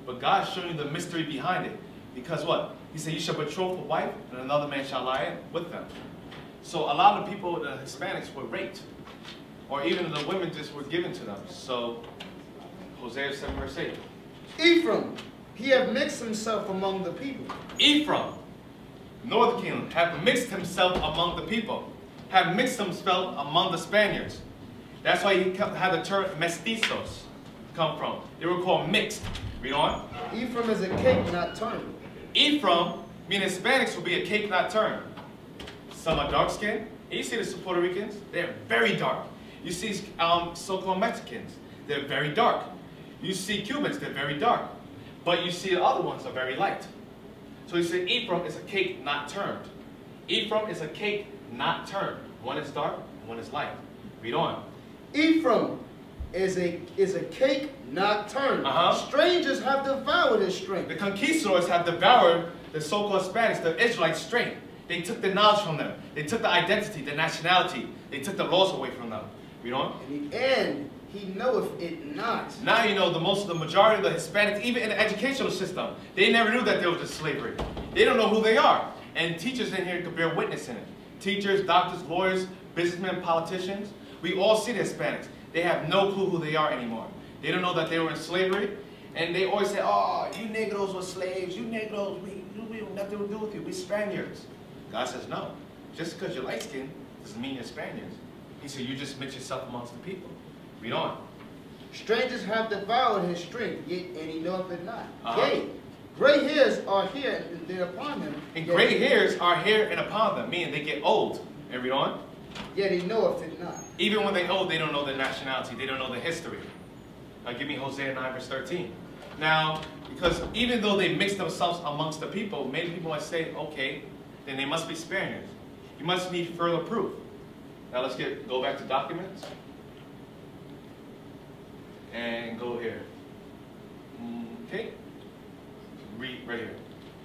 But God's showing you the mystery behind it. Because what? He said, you shall betroth a wife, and another man shall lie with them. So a lot of people, the Hispanics, were raped. Or even the women just were given to them. So, Hosea 7, verse 8. Ephraim, he have mixed himself among the people. Ephraim, northern kingdom, have mixed himself among the people. Have mixed himself among the Spaniards. That's why he had the term mestizos come from. They were called mixed. Read on. Ephraim is a cake not turned. Ephraim, meaning Hispanics, will be a cake not turned. Some are dark skinned. And you see the Puerto Ricans, they're very dark. You see so-called Mexicans, they're very dark. You see Cubans, they're very dark. But you see the other ones are very light. So he said Ephraim is a cake not turned. Ephraim is a cake not turned. One is dark, one is light. Read on. Ephraim is a cake not turned. Strangers have devoured his strength. The conquistadors have devoured the so-called Spanish, the Israelites' strength. They took the knowledge from them. They took the identity, the nationality. They took the laws away from them. Read on. In the end, he knoweth it not. Now you know the majority of the Hispanics, even in the educational system, they never knew that there was a slavery. They don't know who they are. And teachers in here could bear witness in it. Teachers, doctors, lawyers, businessmen, politicians. We all see the Hispanics. They have no clue who they are anymore. They don't know that they were in slavery. And they always say, oh, you Negroes were slaves. You Negroes, we have nothing to do with you. We're Spaniards. God says, no. Just because you're light-skinned doesn't mean you're Spaniards. He said, you just mix yourself amongst the people. Read on. Strangers have devoured his strength, yet and he knoweth it not. Yea, Gray hairs are here and they're upon him. And gray hairs are here and upon them, meaning they get old. And read on. Yet he knoweth it not. Even when they old, they don't know their nationality. They don't know the history. Now give me Hosea 9 verse 13. Now, because even though they mix themselves amongst the people, many people might say, okay, then they must be Spaniards. You must need further proof. Now let's go back to documents. And go here. Okay. Read right here.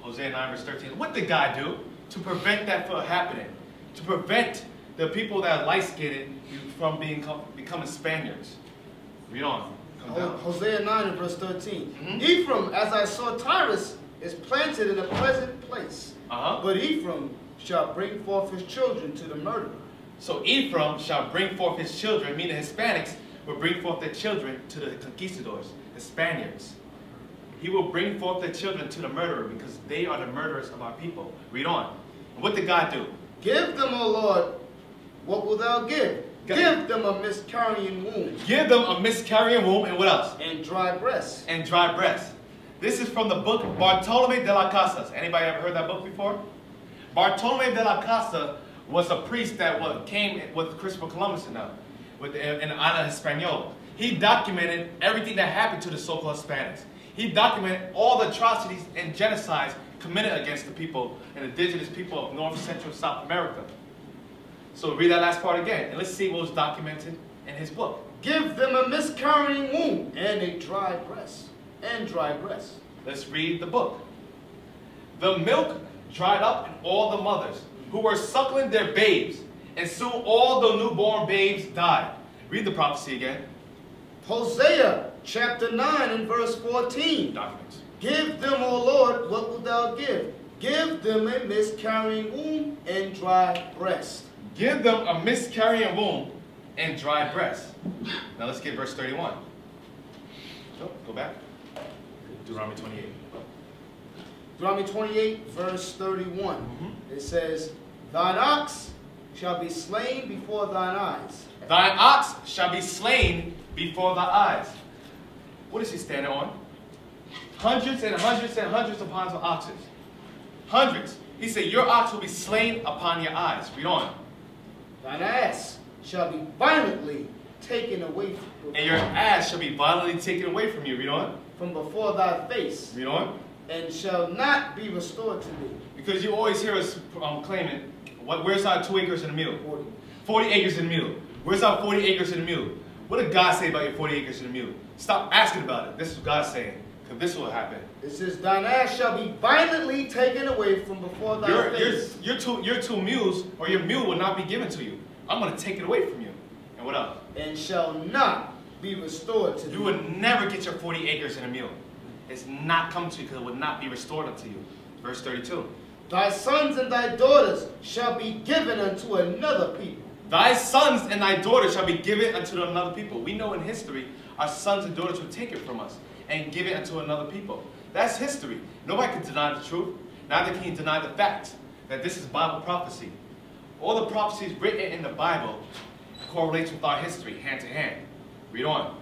Hosea 9 verse 13. What did God do to prevent that from happening? To prevent the people that are light-skinned from becoming Spaniards. Read on. Hosea 9 and verse 13. Ephraim, as I saw Tyrus, is planted in a pleasant place. But Ephraim shall bring forth his children to the murderer. So Ephraim shall bring forth his children, meaning Hispanics will bring forth their children to the conquistadors, the Spaniards. He will bring forth their children to the murderer because they are the murderers of our people. Read on. And what did God do? Give them, O Lord, what wilt thou give? Give them a miscarrying womb. Give them a miscarrying womb and what else? And dry breasts. And dry breasts. This is from the book Bartolome de las Casas. Anybody ever heard that book before? Bartolome de las Casas was a priest that came with Christopher Columbus in the Isla Hispaniola. He documented everything that happened to the so-called Hispanics. He documented all the atrocities and genocides committed against the people and indigenous people of North, Central, South America. So read that last part again, and let's see what was documented in his book. Give them a miscarrying womb and a dry breast. And dry breasts. Let's read the book. The milk dried up in all the mothers who were suckling their babes, and soon all the newborn babes died. Read the prophecy again. Hosea chapter 9 and verse 14. Documents. Give them, O Lord, what wilt thou give? Give them a miscarrying womb and dry breast. Give them a miscarrying womb and dry breast. Now let's get verse 31. So, go back. Deuteronomy 28. Deuteronomy 28, verse 31. It says, Thine ox shall be slain before thine eyes. Thine ox shall be slain before thy eyes. What is he standing on? Hundreds and hundreds and hundreds of pounds of oxen. Hundreds. He said, your ox will be slain upon your eyes. Read on. Thine ass shall be violently taken away from you. And your ass shall be violently taken away from you. Read on. From before thy face. Read on. And shall not be restored to thee. Because you always hear us claiming, where's our 2 acres and a mule? 40 acres and a mule. Where's our 40 acres and a mule? What did God say about your 40 acres and a mule? Stop asking about it. This is what God's saying. Because this will happen. It says, thine ass shall be violently taken away from before thy face. Your two mules, or your mule will not be given to you. I'm going to take it away from you. And what else? And shall not be restored to thee. You will never get your 40 acres and a mule. It's not come to you because it will not be restored unto you. Verse 32. Thy sons and thy daughters shall be given unto another people. Thy sons and thy daughters shall be given unto another people. We know in history, our sons and daughters were taken from us and given unto another people. That's history. Nobody can deny the truth. Neither can you deny the fact that this is Bible prophecy. All the prophecies written in the Bible correlates with our history, hand to hand. Read on.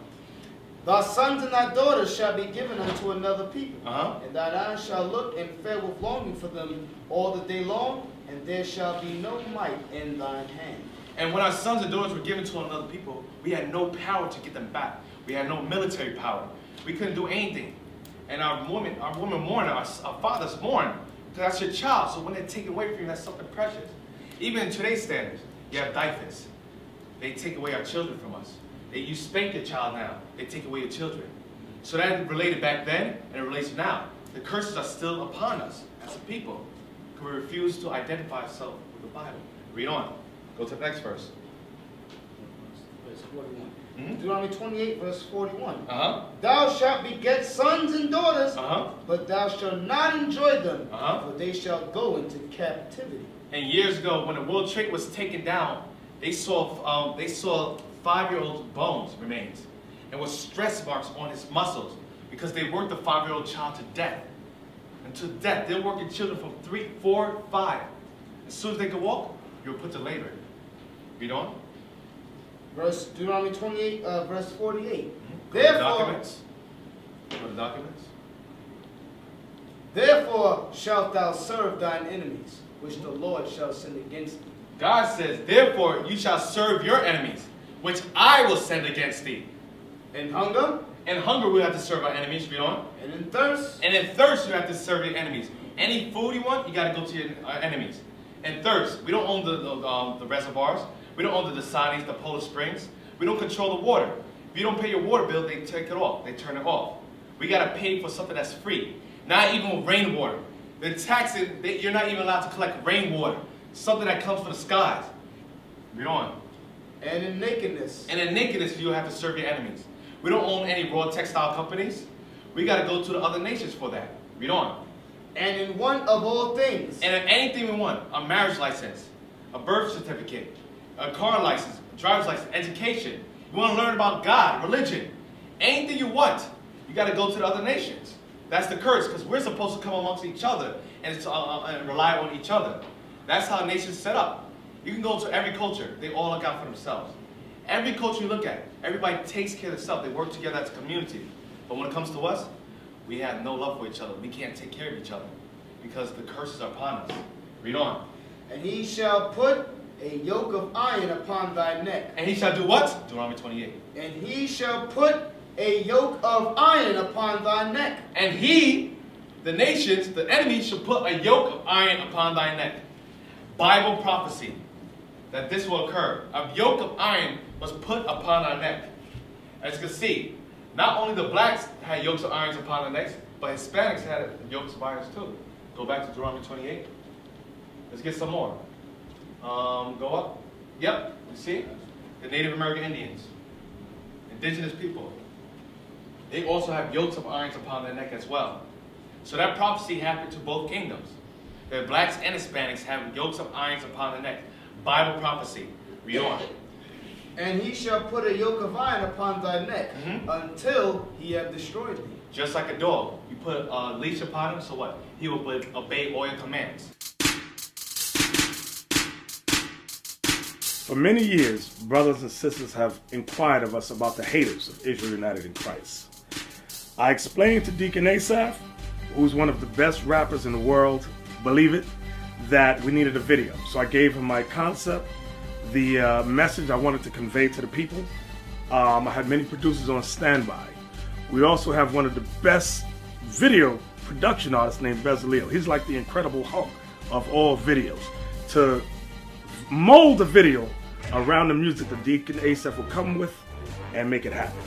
Thy sons and thy daughters shall be given unto another people. And thine eyes shall look and fare with longing for them all the day long, and there shall be no might in thine hand. And when our sons and daughters were given to another people, we had no power to get them back. We had no military power. We couldn't do anything. And our women mourn, our fathers mourn, because that's your child. So when they take it away from you, that's something precious. Even in today's standards, you have diapers. They take away our children from us. You spank your child now, they take away your children. So that related back then, and it relates now. The curses are still upon us as a people, because we refuse to identify ourselves with the Bible. Read on. Go to the next verse. Verse 41. Deuteronomy 28, verse 41. Thou shalt beget sons and daughters, but thou shalt not enjoy them, for they shall go into captivity. And years ago, when the World Trade was taken down, they saw 5-year-old bones remains, and with stress marks on his muscles, because they worked the 5-year-old child to death. And to death, they're working children from 3, 4, 5. As soon as they can walk, you'll put to labor. Read on. Deuteronomy 28, verse 48. Go to documents. Go to documents. Therefore shalt thou serve thine enemies, which the Lord shall send against thee. God says, therefore you shall serve your enemies, which I will send against thee. In hunger. In hunger we have to serve our enemies, read on. And in thirst. And in thirst you have to serve your enemies. Any food you want, you got to go to your enemies. In thirst, we don't own the reservoirs. We don't own the Dasanis, the Polar Springs. We don't control the water. If you don't pay your water bill, they take it off. They turn it off. We got to pay for something that's free. Not even with rainwater. They're taxing, you're not even allowed to collect rainwater. Something that comes from the skies. Read on. And in nakedness. And in nakedness, you have to serve your enemies. We don't own any raw textile companies. We got to go to the other nations for that. Read on. And in want of all things. And in anything we want. A marriage license, a birth certificate, a car license, a driver's license, education. You want to learn about God, religion. Anything you want, you got to go to the other nations. That's the curse, because we're supposed to come amongst each other and rely on each other. That's how nations set up. You can go to every culture. They all look out for themselves. Every culture you look at, everybody takes care of themselves. They work together as a community. But when it comes to us, we have no love for each other. We can't take care of each other because the curses are upon us. Read on. And he shall put a yoke of iron upon thy neck. And he shall do what? Deuteronomy 28. And he shall put a yoke of iron upon thy neck. And he, the nations, the enemies, shall put a yoke of iron upon thy neck. Bible prophecy that this will occur. A yoke of iron was put upon our neck. As you can see, not only the blacks had yokes of irons upon their necks, but Hispanics had yokes of irons too. Go back to Deuteronomy 28. Let's get some more. Go up. Yep, you see? The Native American Indians, indigenous people. They also have yokes of irons upon their neck as well. So that prophecy happened to both kingdoms. The blacks and Hispanics have yokes of irons upon their neck. Bible prophecy. Read on. And he shall put a yoke of iron upon thy neck until he have destroyed thee. Just like a dog. You put a leash upon him, so what? He will obey all your commands. For many years, brothers and sisters have inquired of us about the haters of Israel United in Christ. I explained to Deacon Asaph, who's one of the best rappers in the world, believe it, that we needed a video. So I gave him my concept, the message I wanted to convey to the people. I had many producers on standby. We also have one of the best video production artists named Bezaleel. He's like the Incredible Hulk of all videos. To mold the video around the music that Deacon Asaph will come with and make it happen.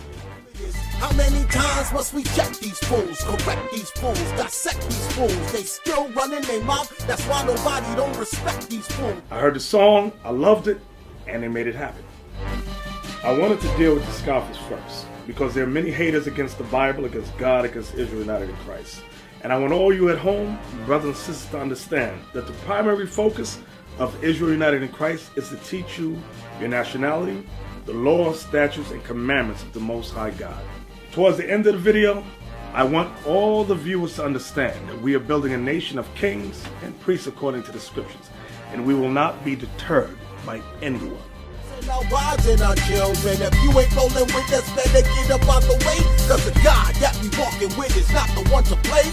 How many times must we check these fools, correct these fools, dissect these fools? They still running their mouth, that's why nobody don't respect these fools. I heard the song, I loved it, and they made it happen. I wanted to deal with the scoffers first, because there are many haters against the Bible, against God, against Israel United in Christ. And I want all you at home, brothers and sisters, to understand that the primary focus of Israel United in Christ is to teach you your nationality, the laws, statutes, and commandments of the Most High God. Towards the end of the video, I want all the viewers to understand that we are building a nation of kings and priests according to the scriptures, and we will not be deterred by anyone. Now rising our children, if you ain't rolling with us, better get up out the way, cause the God that we walking with is not the one to play.